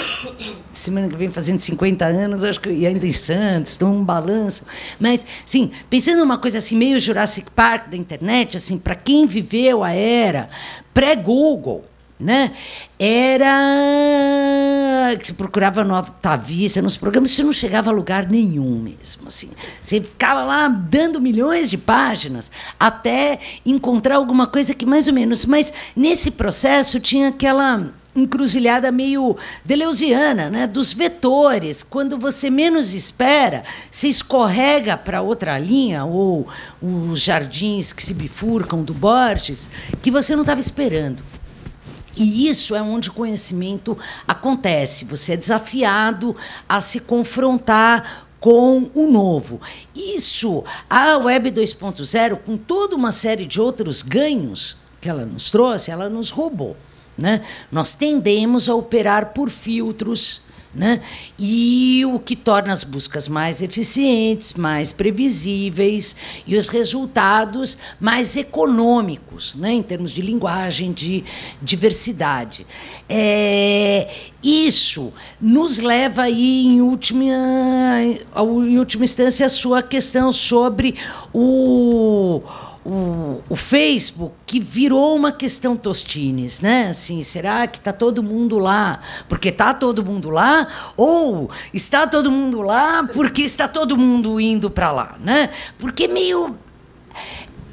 semana que vem fazendo 50 anos, acho que e ainda em Santos, estou um balanço, mas sim, pensando numa coisa assim meio Jurassic Park da internet, assim, para quem viveu a era pré-Google, né? Era que se procurava nota à vista nos programas, você não chegava a lugar nenhum mesmo, assim. Você ficava lá dando milhões de páginas até encontrar alguma coisa que mais ou menos. Mas nesse processo tinha aquela encruzilhada meio deleuziana, né? Dos vetores. Quando você menos espera, você escorrega para outra linha, ou os jardins que se bifurcam do Borges, que você não estava esperando. E isso é onde o conhecimento acontece. Você é desafiado a se confrontar com o novo. Isso, a Web 2.0, com toda uma série de outros ganhos que ela nos trouxe, ela nos roubou, né? Nós tendemos a operar por filtros, né? E o que torna as buscas mais eficientes, mais previsíveis e os resultados mais econômicos, né? Em termos de linguagem, de diversidade. Isso nos leva aí, em última instância, a sua questão sobre o Facebook, que virou uma questão Tostines, né? Assim, será que está todo mundo lá porque está todo mundo lá? Ou está todo mundo lá porque está todo mundo indo para lá, né? Porque é meio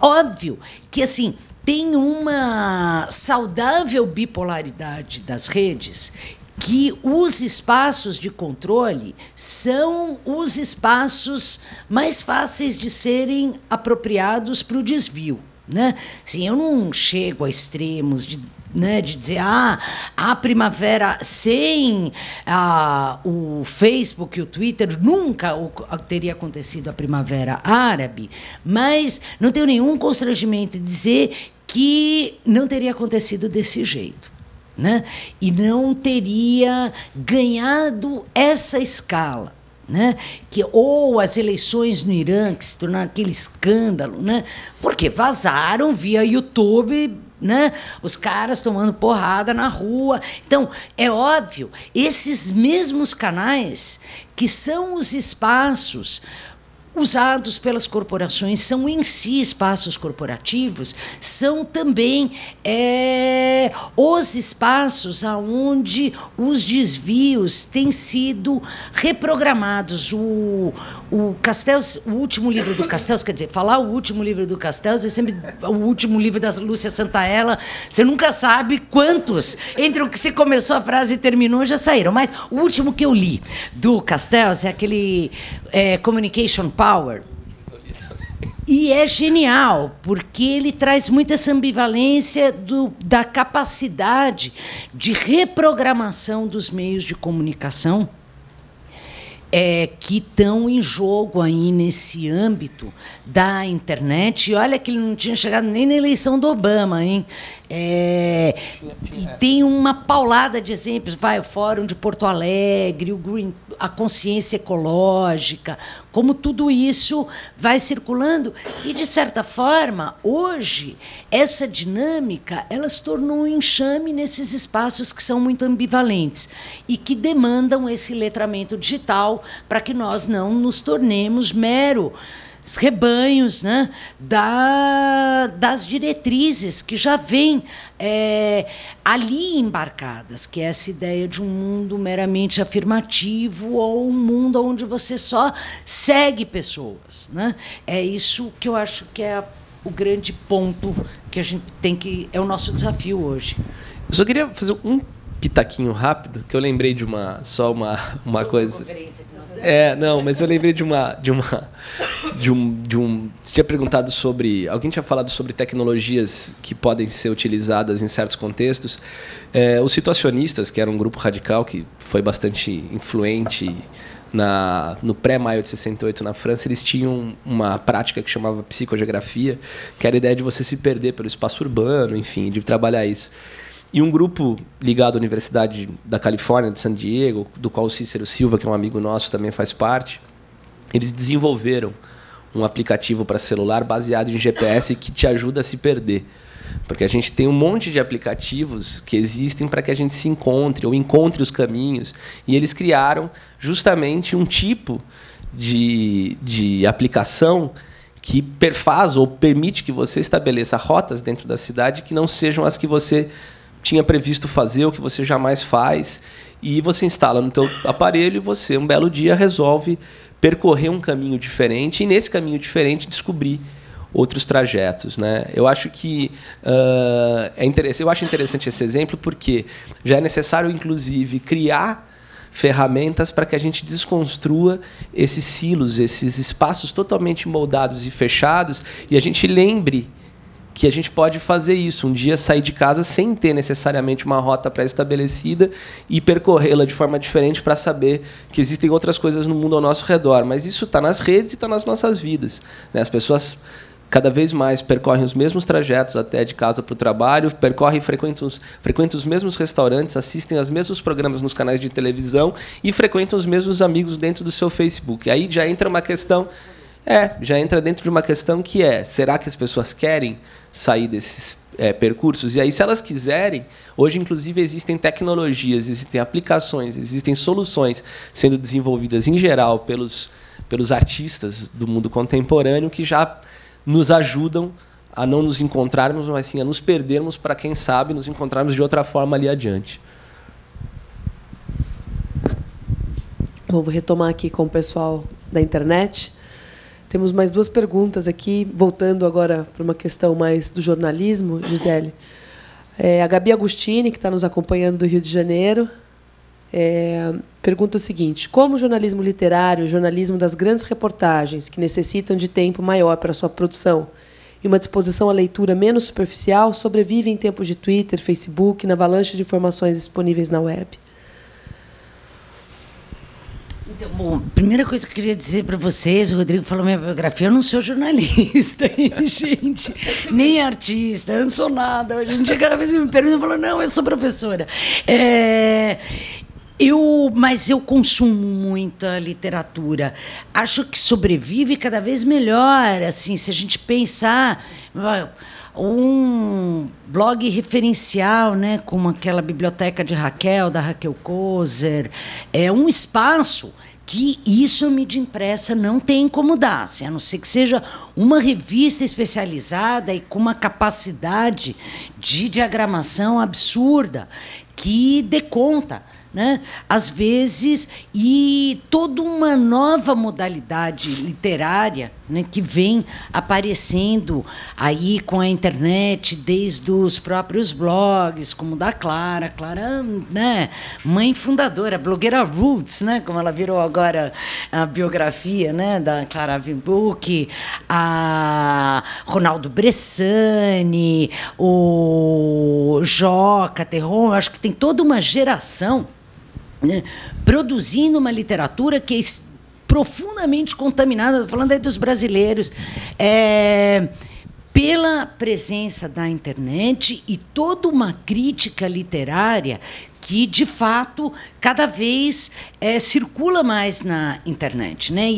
óbvio que, assim, tem uma saudável bipolaridade das redes, que os espaços de controle são os espaços mais fáceis de serem apropriados para o desvio, né? Assim, eu não chego a extremos de dizer a primavera sem o Facebook e o Twitter nunca teria acontecido a primavera árabe, mas não tenho nenhum constrangimento de dizer que não teria acontecido desse jeito, né? E não teria ganhado essa escala, né? Ou as eleições no Irã, que se tornaram aquele escândalo, né? Porque vazaram via YouTube, né? Os caras tomando porrada na rua. Então, é óbvio, esses mesmos canais, que são os espaços usados pelas corporações, são em si espaços corporativos, são também os espaços onde os desvios têm sido reprogramados. O Castells, o último livro do Castells, quer dizer, falar o último livro do Castells é sempre o último livro da Lúcia Santaella, você nunca sabe quantos, entre o que você começou a frase e terminou, já saíram, mas o último que eu li do Castells é aquele Communication Power. E é genial, porque ele traz muito essa ambivalência da capacidade de reprogramação dos meios de comunicação que estão em jogo aí nesse âmbito da internet. E olha que ele não tinha chegado nem na eleição do Obama, hein? E tem uma paulada de exemplos. O Fórum de Porto Alegre, a consciência ecológica, como tudo isso vai circulando. E, de certa forma, hoje, essa dinâmica ela se tornou um enxame nesses espaços que são muito ambivalentes e que demandam esse letramento digital para que nós não nos tornemos meros rebanhos, né, das diretrizes que já vêm ali embarcadas, que é essa ideia de um mundo meramente afirmativo ou um mundo onde você só segue pessoas, né? É isso que eu acho que é o grande ponto que a gente tem que... É o nosso desafio hoje. Eu só queria fazer um pitaquinho rápido, que eu lembrei de uma coisa... Não, mas eu lembrei de você tinha perguntado sobre... Alguém tinha falado sobre tecnologias que podem ser utilizadas em certos contextos. Os situacionistas, que era um grupo radical que foi bastante influente no pré-maio de 68 na França, eles tinham uma prática que chamava psicogeografia, que era a ideia de você se perder pelo espaço urbano, enfim, de trabalhar isso. E um grupo ligado à Universidade da Califórnia, de San Diego, do qual o Cícero Silva, que é um amigo nosso, também faz parte, eles desenvolveram um aplicativo para celular baseado em GPS que te ajuda a se perder. Porque a gente tem um monte de aplicativos que existem para que a gente se encontre ou encontre os caminhos. E eles criaram justamente um tipo de aplicação que perfaz ou permite que você estabeleça rotas dentro da cidade que não sejam as que você tinha previsto fazer ou que você jamais faz, e você instala no teu aparelho e você, um belo dia, resolve percorrer um caminho diferente e, nesse caminho diferente, descobrir outros trajetos, né? Eu acho que eu acho interessante esse exemplo porque já é necessário, inclusive, criar ferramentas para que a gente desconstrua esses silos, esses espaços totalmente moldados e fechados, e a gente lembre que a gente pode fazer isso, um dia sair de casa sem ter necessariamente uma rota pré-estabelecida e percorrê-la de forma diferente para saber que existem outras coisas no mundo ao nosso redor. Mas isso está nas redes e está nas nossas vidas, né? As pessoas cada vez mais percorrem os mesmos trajetos até de casa para o trabalho, frequentam os mesmos restaurantes, assistem aos mesmos programas nos canais de televisão e frequentam os mesmos amigos dentro do seu Facebook. Aí já entra uma questão... já entra dentro de uma questão que será que as pessoas querem sair desses percursos? E aí, se elas quiserem, hoje, inclusive, existem tecnologias, existem aplicações, existem soluções sendo desenvolvidas, em geral, pelos artistas do mundo contemporâneo que já nos ajudam a não nos encontrarmos, mas sim a nos perdermos para, quem sabe, nos encontrarmos de outra forma ali adiante. Bom, vou retomar aqui com o pessoal da internet. Temos mais duas perguntas aqui, voltando agora para uma questão mais do jornalismo, Gisele. A Gabi Agostini, que está nos acompanhando do Rio de Janeiro, pergunta o seguinte: como o jornalismo literário, o jornalismo das grandes reportagens, que necessitam de tempo maior para sua produção e uma disposição à leitura menos superficial, sobrevive em tempos de Twitter, Facebook, na avalanche de informações disponíveis na web? Então, bom, a primeira coisa que eu queria dizer para vocês, o Rodrigo falou minha biografia, eu não sou jornalista, gente, nem artista, eu não sou nada. A gente, cada vez que me pergunta, eu falo, não, eu sou professora. Mas eu consumo muita literatura. Acho que sobrevive cada vez melhor. Assim, se a gente pensar... um blog referencial, né, como aquela biblioteca de Raquel, da Raquel Kozer, um espaço que isso a mídia impressa não tem como dar, assim, a não ser que seja uma revista especializada e com uma capacidade de diagramação absurda que dê conta, né? Às vezes, e toda uma nova modalidade literária, né, que vem aparecendo aí com a internet, desde os próprios blogs, como o da Clara, né, mãe fundadora, blogueira Roots, né, como ela virou agora a biografia, né, da Clara Wimbuck, a Ronaldo Bressani, o Joca Terron. Acho que tem toda uma geração né, produzindo uma literatura que é profundamente contaminada, estou falando aí dos brasileiros, pela presença da internet e toda uma crítica literária que, de fato, cada vez circula mais na internet, né?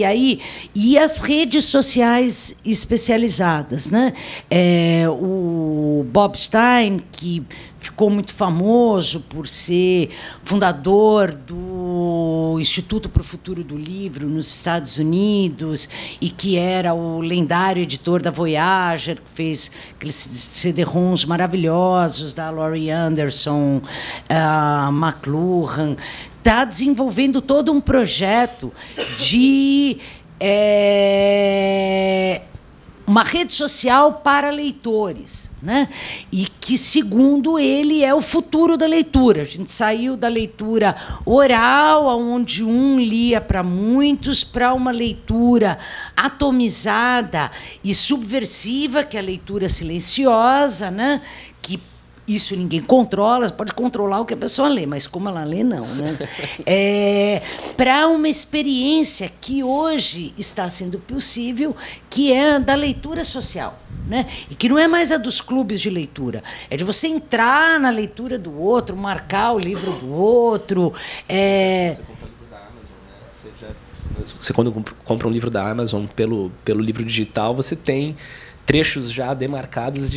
E as redes sociais especializadas, né? O Bob Stein, que ficou muito famoso por ser fundador do Instituto para o Futuro do Livro nos Estados Unidos e que era o lendário editor da Voyager, que fez aqueles CD-ROMs maravilhosos da Laurie Anderson, McLuhan, está desenvolvendo todo um projeto de uma rede social para leitores, né? E que, segundo ele, é o futuro da leitura. A gente saiu da leitura oral, onde um lia para muitos, para uma leitura atomizada e subversiva, que é a leitura silenciosa, né? Que isso ninguém controla, você pode controlar o que a pessoa lê, mas como ela lê, não, né? Para uma experiência que hoje está sendo possível, que é a da leitura social, né? E que não é mais a dos clubes de leitura, é de você entrar na leitura do outro, marcar o livro do outro. Você compra o livro da Amazon, né? Você quando compra um livro da Amazon pelo livro digital, você tem trechos já demarcados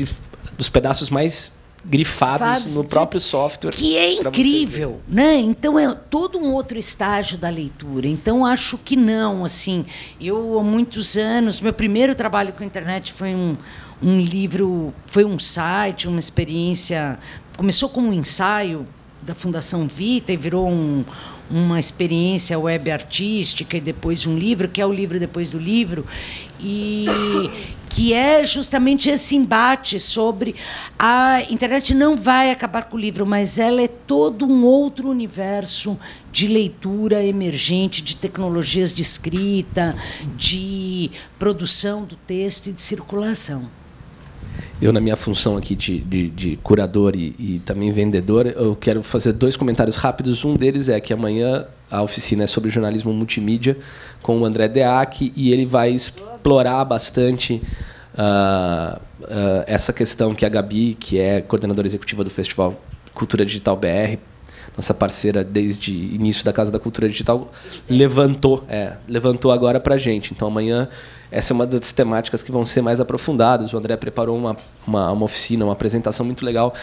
dos pedaços mais grifados no próprio software. Que é incrível, né? Então, é todo um outro estágio da leitura. Então, acho que não. Assim, eu, há muitos anos, meu primeiro trabalho com a internet foi um livro, foi um site, uma experiência... Começou como um ensaio da Fundação Vita e virou uma experiência web artística e depois um livro, que é o livro depois do livro, e que é justamente esse embate sobre a internet não vai acabar com o livro, mas ela é todo um outro universo de leitura emergente, de tecnologias de escrita, de produção do texto e de circulação. Eu, na minha função aqui de curador e também vendedor, eu quero fazer 2 comentários rápidos. Um deles é que amanhã a oficina é sobre jornalismo multimídia com o André Deac e ele vai explorar bastante essa questão que a Gabi, que é coordenadora executiva do Festival Cultura Digital BR, nossa parceira desde o início da Casa da Cultura Digital, levantou agora para a gente. Então, amanhã, essa é uma das temáticas que vão ser mais aprofundadas. O André preparou uma oficina, uma apresentação muito legal,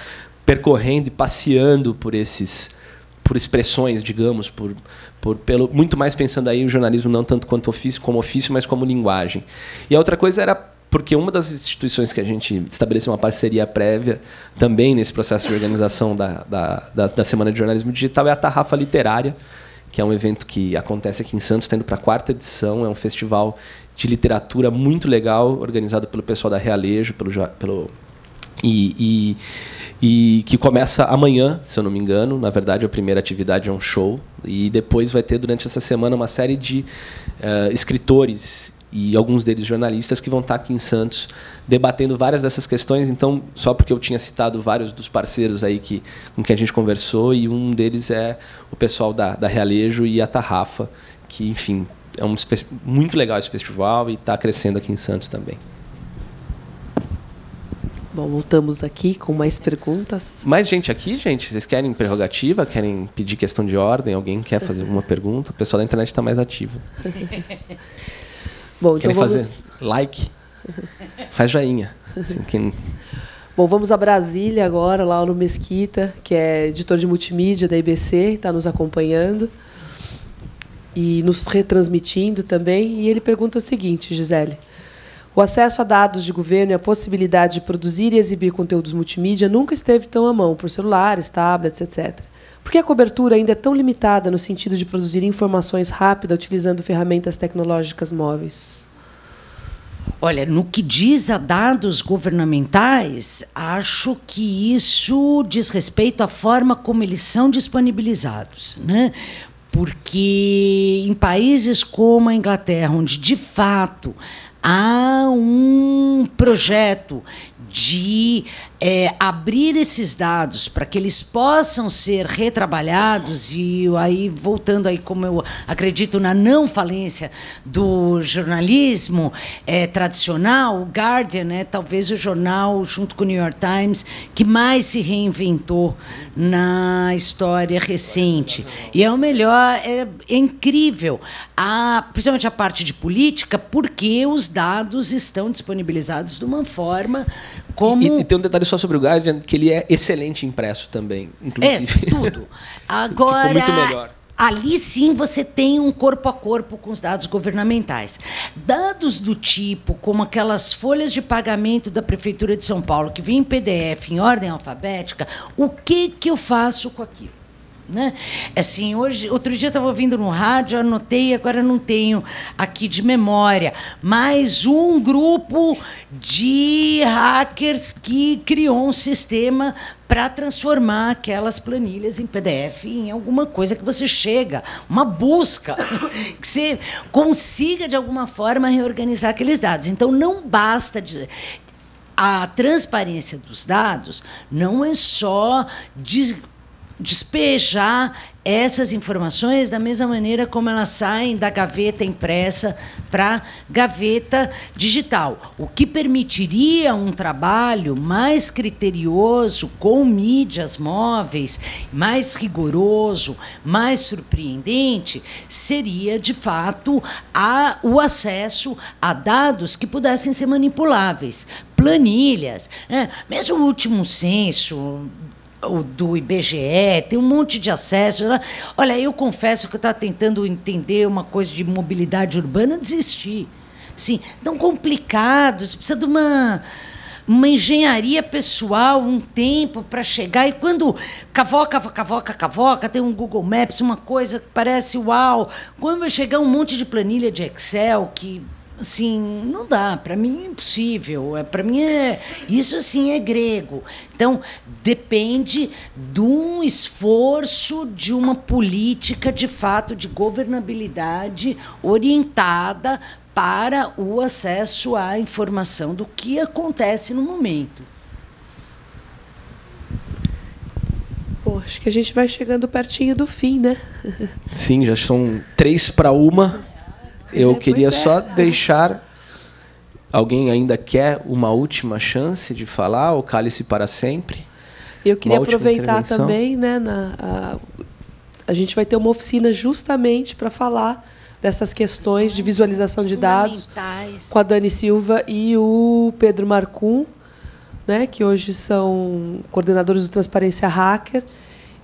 percorrendo e passeando por expressões, digamos, muito mais pensando aí o jornalismo não tanto quanto como ofício, mas como linguagem. E a outra coisa era porque uma das instituições que a gente estabeleceu uma parceria prévia também nesse processo de organização da Semana de Jornalismo Digital é a Tarrafa Literária, que é um evento que acontece aqui em Santos, está indo para a 4ª edição, é um festival de literatura muito legal, organizado pelo pessoal da Realejo, e que começa amanhã, se eu não me engano. Na verdade, a primeira atividade é um show, e depois vai ter, durante essa semana, uma série de escritores e alguns deles jornalistas que vão estar aqui em Santos debatendo várias dessas questões. Então, só porque eu tinha citado vários dos parceiros aí com quem a gente conversou, e um deles é o pessoal da Realejo e a Tarrafa, que, enfim, é muito legal esse festival e está crescendo aqui em Santos também. Bom, voltamos aqui com mais perguntas. Mais gente aqui, gente? Vocês querem prerrogativa? Querem pedir questão de ordem? Alguém quer fazer alguma pergunta? O pessoal da internet está mais ativo. Bom, querem então fazer like? Faz joinha. Assim, Bom, vamos a Brasília agora, lá no Mesquita, que é editor de multimídia da IBC, está nos acompanhando e nos retransmitindo também. E ele pergunta o seguinte, Gisele: o acesso a dados de governo e a possibilidade de produzir e exibir conteúdos multimídia nunca esteve tão à mão, por celulares, tablets, etc. Por que a cobertura ainda é tão limitada no sentido de produzir informações rápidas utilizando ferramentas tecnológicas móveis? Olha, no que diz a dados governamentais, acho que isso diz respeito à forma como eles são disponibilizados, né? Porque em países como a Inglaterra, onde, de fato, há um projeto de abrir esses dados para que eles possam ser retrabalhados, e aí, voltando aí, como eu acredito na não falência do jornalismo tradicional, o Guardian é talvez o jornal, junto com o New York Times, que mais se reinventou na história recente. E é o melhor, é incrível, principalmente a parte de política, porque os dados estão disponibilizados de uma forma como... E tem um detalhe só sobre o Guardian, que ele é excelente impresso também, inclusive. Tudo. Agora, ficou muito melhor. Ali sim você tem um corpo a corpo com os dados governamentais. Dados do tipo, como aquelas folhas de pagamento da Prefeitura de São Paulo, que vem em PDF, em ordem alfabética, o que eu faço com aquilo? Né? Assim, outro dia eu estava ouvindo no rádio, anotei, agora não tenho aqui de memória, mas um grupo de hackers que criou um sistema para transformar aquelas planilhas em PDF em alguma coisa que você chega, uma busca, que você consiga, de alguma forma, reorganizar aqueles dados. Então, não basta a transparência dos dados, não é só despejar essas informações da mesma maneira como elas saem da gaveta impressa para a gaveta digital, o que permitiria um trabalho mais criterioso com mídias móveis, mais rigoroso, mais surpreendente, seria, de fato, o acesso a dados que pudessem ser manipuláveis, planilhas, né? Mesmo o último censo do IBGE, tem um monte de acesso. Olha, eu confesso que eu estava tentando entender uma coisa de mobilidade urbana, desisti. Sim, tão complicado, você precisa de uma engenharia pessoal, um tempo para chegar, e quando cavoca, tem um Google Maps, uma coisa que parece uau, quando vai chegar um monte de planilha de Excel que... Assim, não dá, para mim é impossível, para mim isso assim é grego. Então, depende de um esforço, de uma política, de fato, de governabilidade orientada para o acesso à informação do que acontece no momento. Pô, acho que a gente vai chegando pertinho do fim, né? Sim, já são 3:01. Eu queria só deixar... Alguém ainda quer uma última chance de falar, ou cale-se para sempre? Eu queria aproveitar também, né, a gente vai ter uma oficina justamente para falar dessas questões de visualização de dados com a Dani Silva e o Pedro Marcum, né, que hoje são coordenadores do Transparência Hacker.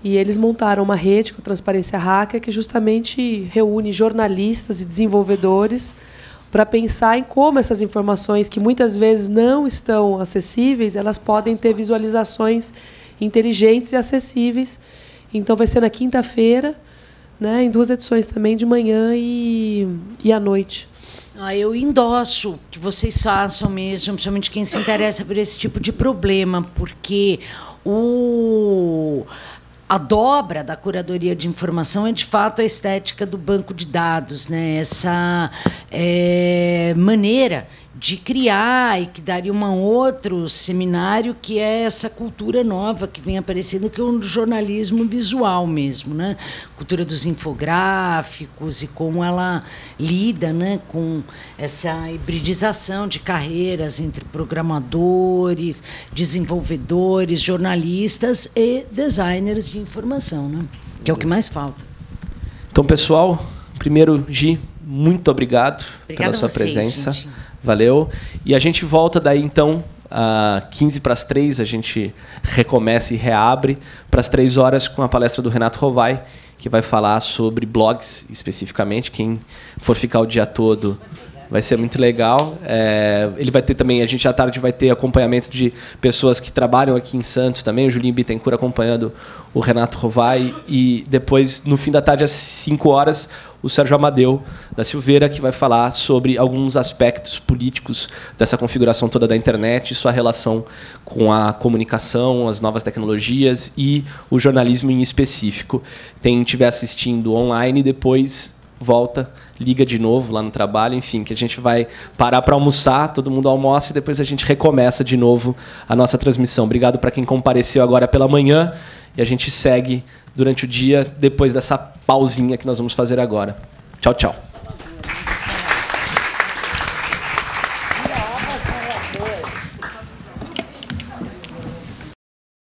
E eles montaram uma rede com a Transparência Hacker que justamente reúne jornalistas e desenvolvedores para pensar em como essas informações, que muitas vezes não estão acessíveis, elas podem ter visualizações inteligentes e acessíveis. Então, vai ser na quinta-feira, né, em 2 edições também, de manhã e à noite. Eu endosso que vocês façam mesmo, principalmente quem se interessa por esse tipo de problema, porque a dobra da curadoria de informação é, de fato, a estética do banco de dados, né? Essa maneira de criar, e que daria um outro seminário, que é essa cultura nova que vem aparecendo, que é o jornalismo visual mesmo, né? Cultura dos infográficos e como ela lida, né, com essa hibridização de carreiras entre programadores, desenvolvedores, jornalistas e designers de informação, né? Que é o que mais falta. Então, pessoal, primeiro, Gi, muito obrigado pela sua presença. Gente. Valeu. E a gente volta daí, então, às 2:45, a gente recomeça e reabre para as 3h com a palestra do Renato Rovai, que vai falar sobre blogs especificamente. Quem for ficar o dia todo vai ser muito legal. Ele vai ter também, a gente à tarde vai ter acompanhamento de pessoas que trabalham aqui em Santos também, o Julinho Bittencourt acompanhando o Renato Rovai, e depois, no fim da tarde, às 5h, o Sérgio Amadeu da Silveira, que vai falar sobre alguns aspectos políticos dessa configuração toda da internet e sua relação com a comunicação, as novas tecnologias e o jornalismo em específico. Quem estiver assistindo online, depois volta, liga de novo lá no trabalho, enfim, que a gente vai parar para almoçar, todo mundo almoça e depois a gente recomeça de novo a nossa transmissão. Obrigado para quem compareceu agora pela manhã e a gente segue durante o dia depois dessa pausinha que nós vamos fazer agora. Tchau, tchau.